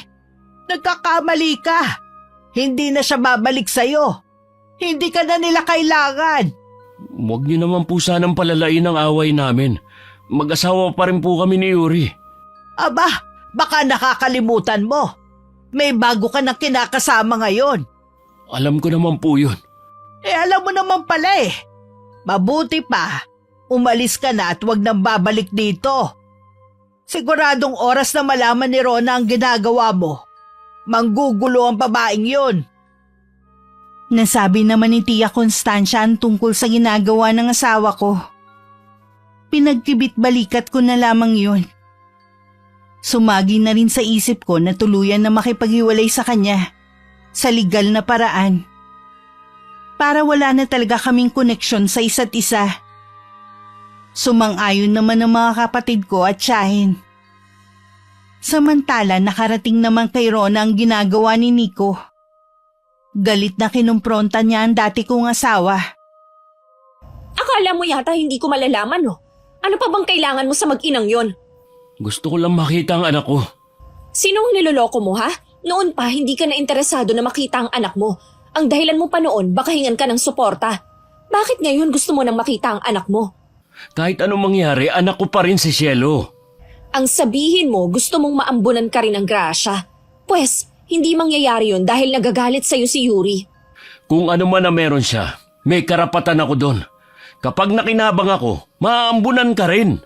Nagkakamali ka. Hindi na siya babalik sa'yo. Hindi ka na nila kailangan. Huwag niyo naman po sanang palalain ang away namin. Mag-asawa pa rin po kami ni Yuri. Aba, baka nakakalimutan mo. May bago ka na kinakasama ngayon. Alam ko naman po yun. Alam mo naman pala Mabuti pa, umalis ka na at wag nang babalik dito. Siguradong oras na malaman ni Rona ang ginagawa mo. Manggugulo ang babaeng yun. Nasabi naman ni Tia Constancia ang tungkol sa ginagawa ng asawa ko. Pinagkibit-balikat ko na lamang yun. Sumagi na rin sa isip ko na tuluyan na makipaghiwalay sa kanya sa legal na paraan. Para wala na talaga kaming koneksyon sa isa't isa. Sumang-ayon naman ang mga kapatid ko at tiyahin. Samantala nakarating naman kay Rona ang ginagawa ni Nico. Galit na kinumpronta niya ang dati kong asawa. Akala mo yata hindi ko malalaman Ano pa bang kailangan mo sa mag-inang yon? Gusto ko lang makita ang anak ko. Sinong niloloko mo ha? Noon pa hindi ka na interesado na makita ang anak mo. Ang dahilan mo pa noon baka hingan ka ng suporta. Bakit ngayon gusto mo nang makita ang anak mo? Kahit anong mangyari, anak ko pa rin si Cielo. Ang sabihin mo gusto mong maambunan ka rin ng grasya. Pwes, hindi mangyayari yun dahil nagagalit sa'yo si Yuri. Kung ano man na meron siya, may karapatan ako doon. Kapag nakinabang ako, maaambunan ka rin.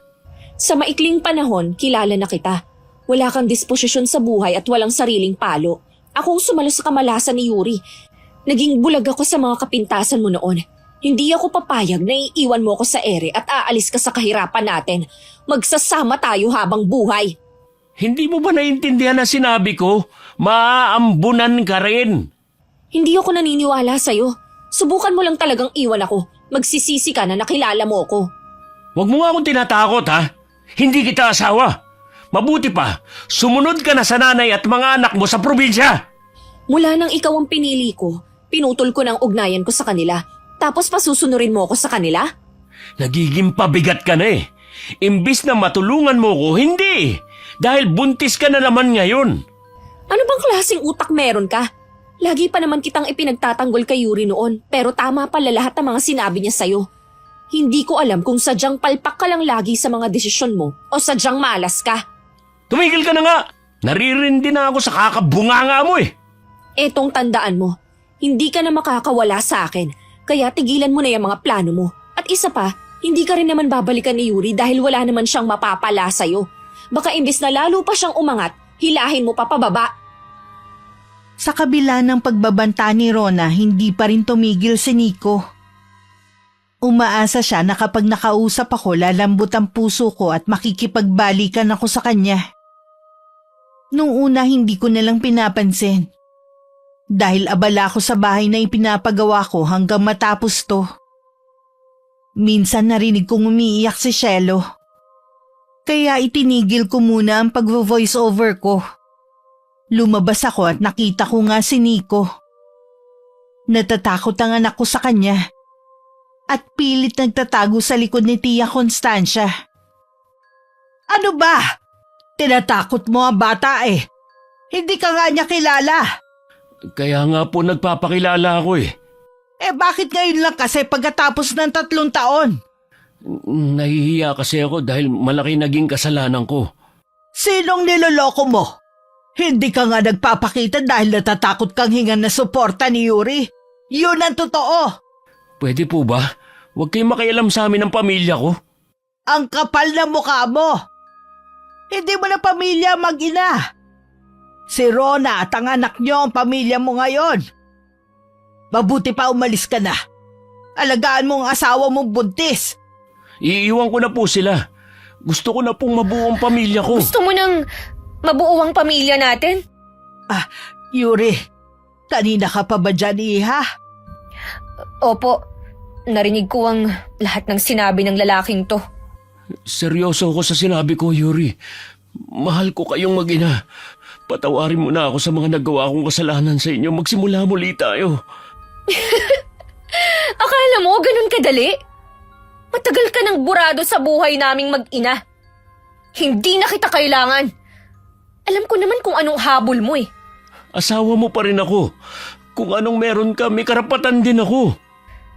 Sa maikling panahon, kilala na kita. Wala kang disposisyon sa buhay at walang sariling palo. Ako ang sumalo sa kamalasan ni Yuri. Naging bulag ako sa mga kapintasan mo noon. Hindi ako papayag na iiwan mo ako sa ere at aalis ka sa kahirapan natin. Magsasama tayo habang buhay. Hindi mo ba naiintindihan na sinabi ko? Maaambunan ka rin. Hindi ako naniniwala sa'yo. Subukan mo lang talagang iwan ako. Magsisisi ka na nakilala mo ako. Huwag mo nga akong tinatakot ha. Hindi kita asawa. Mabuti pa, sumunod ka na sa nanay at mga anak mo sa probinsya. Mula nang ikaw ang pinili ko, pinutol ko ng ugnayan ko sa kanila. Tapos pasusunurin mo ako sa kanila? Nagiging pabigat ka na eh. Imbis na matulungan mo ko, hindi. Dahil buntis ka na naman ngayon. Ano bang klaseng utak meron ka? Lagi pa naman kitang ipinagtatanggol kay Yuri noon, pero tama pala lahat ng mga sinabi niya sa'yo. Hindi ko alam kung sadyang palpak ka lang lagi sa mga desisyon mo o sadyang malas ka. Tumigil ka na nga. Naririndi na ako sa kakabunganga mo eh. Etong tandaan mo, hindi ka na makakawala sa akin, kaya tigilan mo na yung mga plano mo. At isa pa, hindi ka rin naman babalikan ni Yuri dahil wala naman siyang mapapala sa'yo. Baka imbis na lalo pa siyang umangat, hilahin mo pa pababa. Sa kabila ng pagbabanta ni Rona, hindi pa rin tumigil si Nico. Umaasa siya na kapag nakausap ako, lalambot ang puso ko at makikipagbalikan ako sa kanya. Nung una hindi ko nalang pinapansin. Dahil abala ako sa bahay na ipinapagawa ko hanggang matapos to. Minsan narinig kong umiiyak si Cielo. Kaya itinigil ko muna ang pag-voice over ko. Lumabas ako at nakita ko nga si Nico. Natatakot ang anak ko sa kanya. At pilit nagtatago sa likod ni Tia Constancia. Ano ba? Tinatakot mo ang bata eh. Hindi ka nga niya kilala. Kaya nga po nagpapakilala ako eh. Bakit ngayon lang kasi pagkatapos ng 3 taon? Nahihiya kasi ako dahil malaki naging kasalanan ko. Sinong niloloko mo? Hindi ka nga nagpapakita dahil natatakot kang hingan na suporta ni Yuri. Yun ang totoo. Pwede po ba? Huwag kayong makialam sa amin ng pamilya ko. Ang kapal na mukha mo. Hindi mo na pamilya mag-ina. Si Rona at ang anak niyo ang pamilya mo ngayon. Mabuti pa umalis ka na. Alagaan mo ang asawa mong buntis. Iiwan ko na po sila. Gusto ko na pong mabuo ang pamilya ko. Gusto mo nang mabuo ang pamilya natin? Yuri, kanina ka pa ba dyan, iha? Opo, narinig ko ang lahat ng sinabi ng lalaking to. Seryoso ako sa sinabi ko, Yuri. Mahal ko kayong mag-ina. Patawarin mo na ako sa mga nagawa kong kasalanan sa inyo. Magsimula muli tayo. Akala mo ganun kadali? Matagal ka ng burado sa buhay naming mag-ina. Hindi na kita kailangan. Alam ko naman kung anong habol mo eh. Asawa mo pa rin ako. Kung anong meron ka, may karapatan din ako.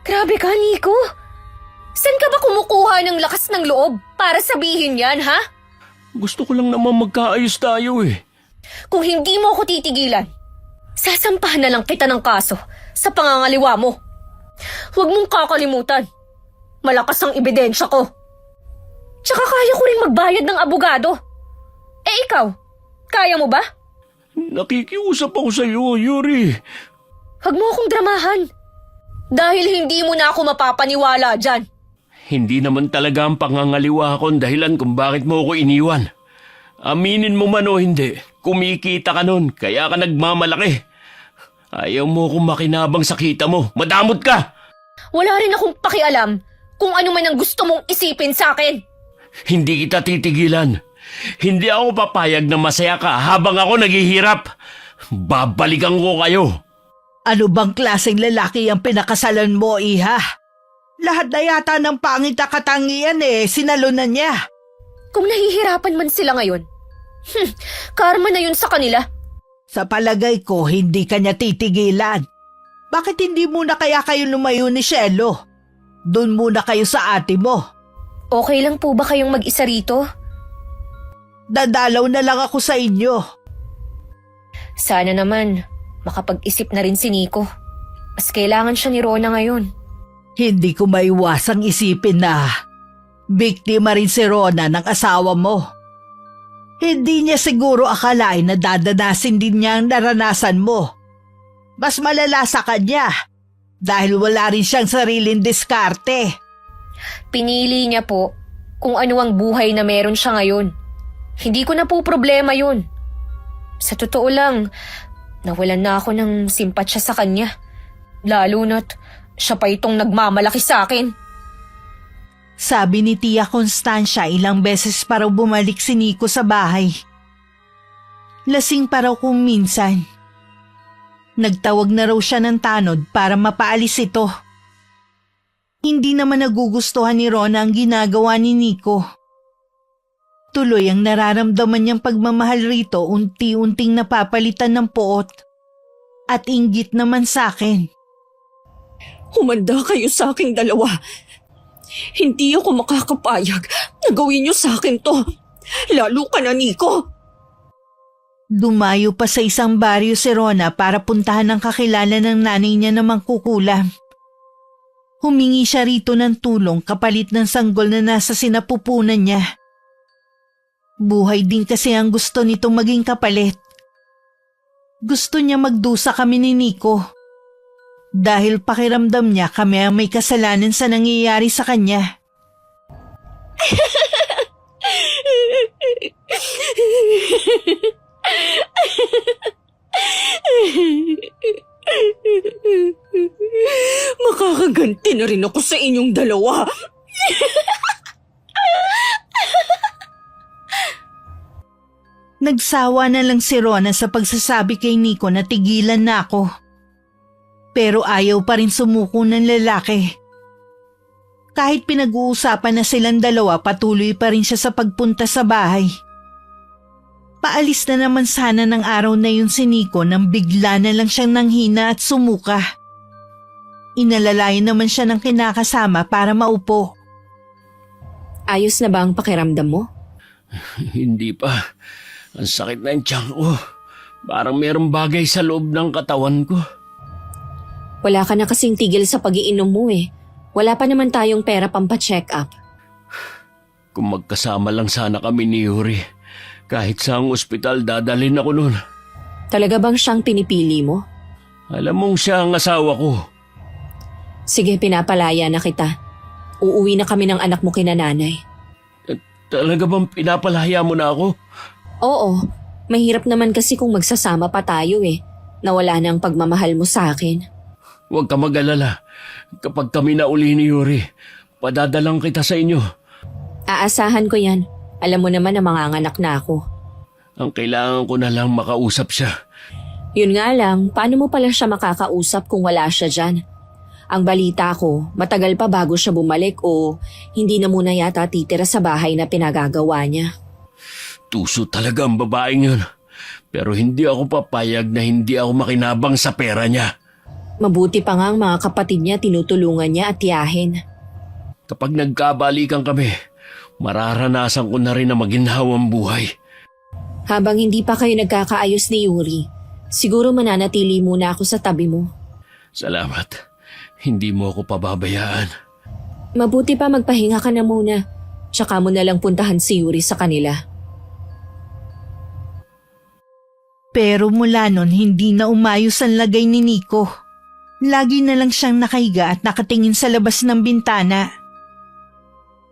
Grabe ka, Nico. Saan ka ba kumukuha ng lakas ng loob para sabihin yan, ha? Gusto ko lang naman magkaayos tayo eh. Kung hindi mo ako titigilan, sasampahan na lang kita ng kaso sa pangangaliwa mo. Huwag mong kakalimutan. Malakas ang ebidensya ko. Tsaka kaya ko rin magbayad ng abogado. Eh ikaw, kaya mo ba? Nakikiusap ako sa iyo, Yuri. Huwag mo akong dramahan. Dahil hindi mo na ako mapapaniwala dyan. Hindi naman talaga ang pangangaliwa ko ang dahilan kung bakit mo ako iniwan. Aminin mo man o hindi, kumikita ka nun, kaya ka nagmamalaki. Ayaw mo akong makinabang sa kita mo, madamot ka! Wala rin akong pakialam kung ano man ang gusto mong isipin sa akin. Hindi kita titigilan. Hindi ako papayag na masaya ka habang ako naghihirap. Babalikan ko kayo. Ano bang klaseng lalaki ang pinakasalan mo, iha? Lahat na yata ng pangit na katangian sinalunan niya. Kung nahihirapan man sila ngayon, karma na yun sa kanila. Sa palagay ko, hindi ka niya titigilan. Bakit hindi muna kaya kayo lumayo ni Shelo? Doon muna kayo sa ate mo. Okay lang po ba kayong mag-isa rito? Dadalaw na lang ako sa inyo. Sana naman makapag-isip na rin si Nico. Mas kailangan siya ni Rona ngayon. Hindi ko maiwasang isipin na biktima rin si Rona ng asawa mo. Hindi niya siguro akalain na dadanasin din niya ang naranasan mo. Mas malala sa kanya dahil wala rin siyang sariling diskarte. Pinili niya po kung ano ang buhay na meron siya ngayon. Hindi ko na po problema yun. Sa totoo lang, nawalan na ako ng simpatsya sa kanya. Lalo na't siya pa itong nagmamalaki sa akin. Sabi ni Tia Constancia ilang beses pa raw bumalik si Nico sa bahay. Lasing pa raw kung minsan. Nagtawag na raw siya ng tanod para mapaalis ito. Hindi naman nagugustuhan ni Rona ang ginagawa ni Nico. Tuloy ang nararamdaman niyang pagmamahal rito unti-unting napapalitan ng poot. At inggit naman sa akin. Humanda kayo sa aking dalawa. Hindi ako makakapayag na gawin niyo sa akin to. Lalo ka na, Nico. Dumayo pa sa isang baryo si Rona para puntahan ang kakilala ng nanay niya na mangkukulam. Humingi siya rito ng tulong kapalit ng sanggol na nasa sinapupunan niya. Buhay din kasi ang gusto nitong maging kapalit. Gusto niya magdusa kami ni Nico. Dahil pakiramdam niya kami ang may kasalanan sa nangyayari sa kanya. Makakaganti na rin ako sa inyong dalawa. Nagsawa na lang si Rona sa pagsasabi kay Nico na tigilan na ako. Pero ayaw pa rin sumuko ng lalaki. Kahit pinag-uusapan na silang dalawa, patuloy pa rin siya sa pagpunta sa bahay. Paalis na naman sana ng araw na yun si Nico nang bigla na lang siyang nanghina at sumuka. Inalalayan naman siya ng kinakasama para maupo. Ayos na ba ang pakiramdam mo? Hindi pa. Ang sakit na yung tiyan ko. Parang merong bagay sa loob ng katawan ko. Wala ka na kasing tigil sa pag-iinom mo eh. Wala pa naman tayong pera pampa-check up. Kung magkasama lang sana kami ni Yuri, kahit sa ang ospital dadalhin ako nun. Talaga bang siyang pinipili mo? Alam mong siya ang asawa ko. Sige, pinapalaya na kita. Uuwi na kami ng anak mo kina nanay. Talaga bang pinapalaya mo na ako? Oo, mahirap naman kasi kung magsasama pa tayo Nawala na ang pagmamahal mo sa akin. Huwag ka mag-alala. Kapag kami na uli ni Yuri, padadalang kita sa inyo. Aasahan ko yan. Alam mo naman na manganganak na ako. Ang kailangan ko na lang makausap siya. Yun nga lang, paano mo pala siya makakausap kung wala siya dyan? Ang balita ko, matagal pa bago siya bumalik o hindi na muna yata titira sa bahay na pinagagawa niya. Tuso talaga ang babaeng yun. Pero hindi ako papayag na hindi ako makinabang sa pera niya. Mabuti pa nga ang mga kapatid niya tinutulungan niya at tiyahin. Kapag nagkabalikan kami, mararanasan ko na rin na maginhawang buhay. Habang hindi pa kayo nagkakaayos ni Yuri, siguro mananatili muna ako sa tabi mo. Salamat. Hindi mo ako pababayaan. Mabuti pa magpahinga ka na muna. Tsaka mo na lang puntahan si Yuri sa kanila. Pero mula nun hindi na umayos ang lagay ni Nico. Lagi na lang siyang nakahiga at nakatingin sa labas ng bintana.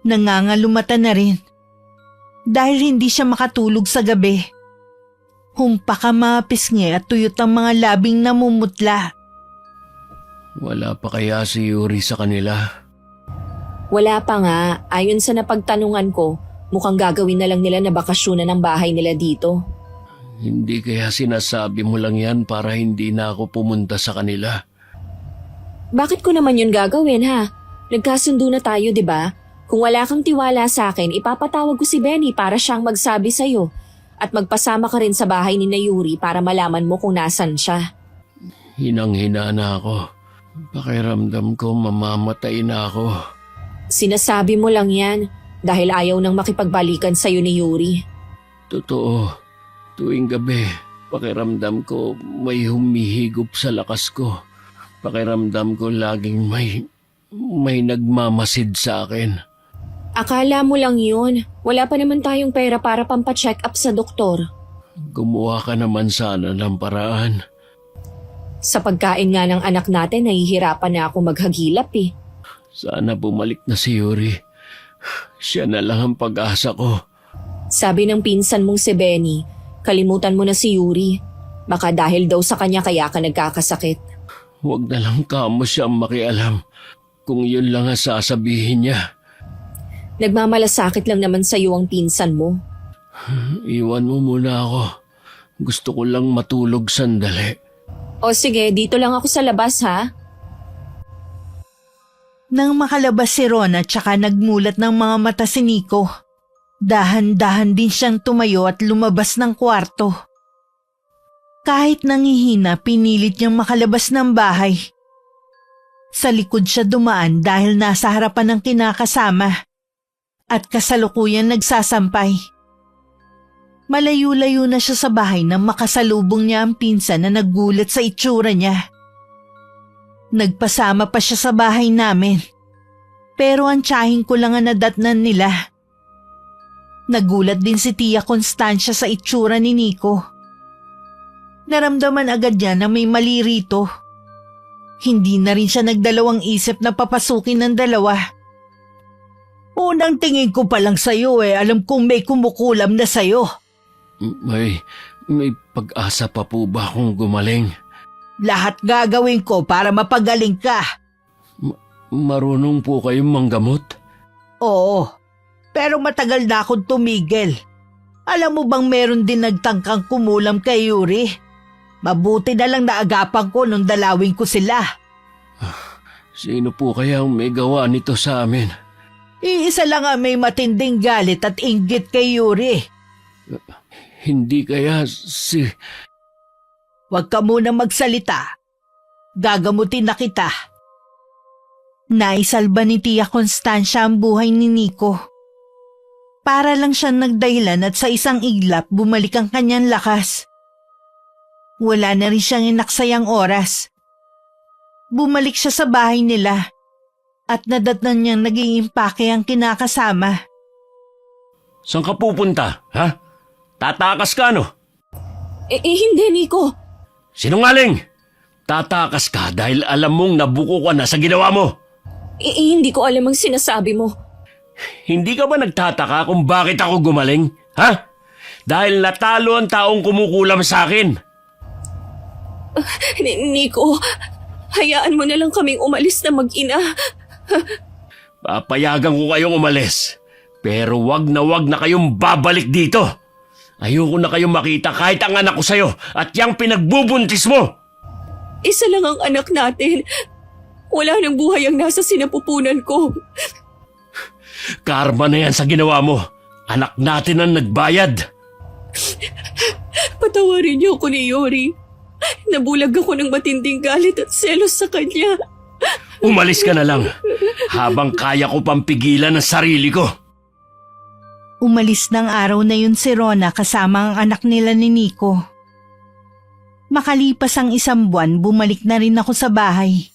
Nangangalumata na rin. Dahil hindi siya makatulog sa gabi. Humpak ang mga pisngi at tuyot ang mga labing namumutla. Wala pa kaya si Yuri sa kanila? Wala pa nga, ayon sa napagtanungan ko, mukhang gagawin na lang nila na bakasyonan ng bahay nila dito. Hindi kaya sinasabi mo lang yan para hindi na ako pumunta sa kanila? Bakit ko naman yun gagawin ha? Nagkasundo na tayo, di ba? Kung wala kang tiwala sa akin, ipapatawag ko si Benny para siyang magsabi sa'yo. At magpasama ka rin sa bahay ni Yuri para malaman mo kung nasan siya. Hinang-hina na ako. Pakiramdam ko mamamatay na ako. Sinasabi mo lang yan dahil ayaw nang makipagbalikan sa'yo ni Yuri. Totoo. Tuwing gabi, pakiramdam ko may humihigop sa lakas ko. Pakiramdam ko laging may nagmamasid sa akin. Akala mo lang yun. Wala pa naman tayong pera para pampacheck up sa doktor. Gumawa ka naman sana ng paraan. Sa pagkain nga ng anak natin, nahihirapan na ako maghagilap Sana bumalik na si Yuri. Siya na lang ang pag-asa ko. Sabi ng pinsan mong si Benny, kalimutan mo na si Yuri. Baka dahil daw sa kanya kaya ka nagkakasakit. Huwag na lang kamo siyang makialam kung yun lang ang sasabihin niya. Nagmamalasakit lang naman sa iyo ang pinsan mo. Iwan mo muna ako. Gusto ko lang matulog sandali. O sige, dito lang ako sa labas ha. Nang makalabas si Rona tsaka nagmulat ng mga mata si Nico, dahan-dahan din siyang tumayo at lumabas ng kwarto. Kahit nangihina, pinilit niyang makalabas ng bahay. Sa likod siya dumaan dahil nasa harapan ng kinakasama at kasalukuyan nagsasampay. Malayo-layo na siya sa bahay nang makasalubong niya ang pinsan na naggulat sa itsura niya. Nagpasama pa siya sa bahay namin, pero ang tiyahing ko lang ang nadatnan nila. Nagulat din si Tia Constancia sa itsura ni Nico. Naramdaman agad niya na may mali rito. Hindi na rin siya nagdalawang isip na papasukin ng dalawa. Unang tingin ko pa lang sa'yo alam kong may kumukulam na sa'yo. May pag-asa pa po ba akong gumaling? Lahat gagawin ko para mapagaling ka. Marunong po kayong manggamot? Oo, pero matagal na akong tumigil. Alam mo bang meron din nagtangkang kumulam kay Yuri? Mabuti na lang naagapan ko nung dalawin ko sila. Sino po kaya ang may gawa nito sa amin? Iisa lang ang may matinding galit at inggit kay Yuri. Hindi kaya si... Huwag ka muna magsalita. Gagamutin na kita. Naisalba ni Tia Constancia ang buhay ni Nico. Para lang siyang nagdahilan at sa isang iglap bumalik ang kanyang lakas. Wala na rin siyang inaksayang oras. Bumalik siya sa bahay nila at nadatnan niyang naging impake ang kinakasama. Saan ka pupunta, ha? Tatakas ka, no? Hindi, Nico. Sinungaling! Tatakas ka dahil alam mong nabuko ka na sa ginawa mo. Hindi ko alam ang sinasabi mo. Hindi ka ba nagtataka kung bakit ako gumaling? Ha? Dahil natalo ang taong kumukulam sa akin. Nico, hayaan mo na lang kaming umalis na mag-ina. Papayagan ko kayong umalis. Pero wag na kayong babalik dito. Ayoko na kayong makita kahit ang anak ko sa'yo at yung pinagbubuntis mo. Isa lang ang anak natin. Wala nang buhay ang nasa sinapupunan ko. Karma na yan sa ginawa mo. Anak natin ang nagbayad. Patawarin niyo ako ni Yuri. Nabulag ako ng matinding galit at selos sa kanya. Umalis ka na lang habang kaya ko pang pigilan ang sarili ko. Umalis ng araw na yun si Rona kasama ang anak nila ni Nico. Makalipas ang 1 buwan, bumalik na rin ako sa bahay.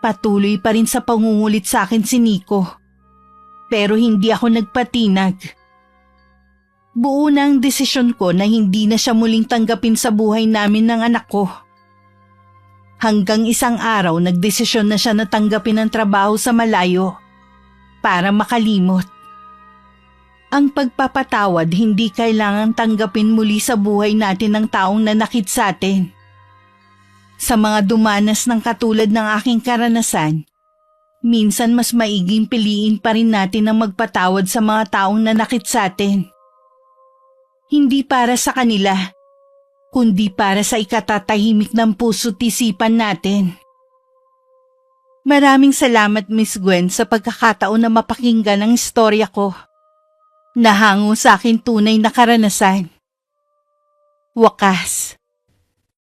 Patuloy pa rin sa pangungulit sa akin si Nico. Pero hindi ako nagpatinag. Buo na ang desisyon ko na hindi na siya muling tanggapin sa buhay namin ng anak ko. Hanggang isang araw nagdesisyon na siya na tanggapin ang trabaho sa malayo para makalimot. Ang pagpapatawad hindi kailangang tanggapin muli sa buhay natin ng taong nanakit sa atin. Sa mga dumanas ng katulad ng aking karanasan, minsan mas maiging piliin pa rin natin ang magpatawad sa mga taong nanakit sa atin. Hindi para sa kanila, kundi para sa ikatatahimik ng puso't isipan natin. Maraming salamat Miss Gwen sa pagkakataon na mapakinggan ang istorya ko. Nahango sa akin tunay na karanasan. Wakas,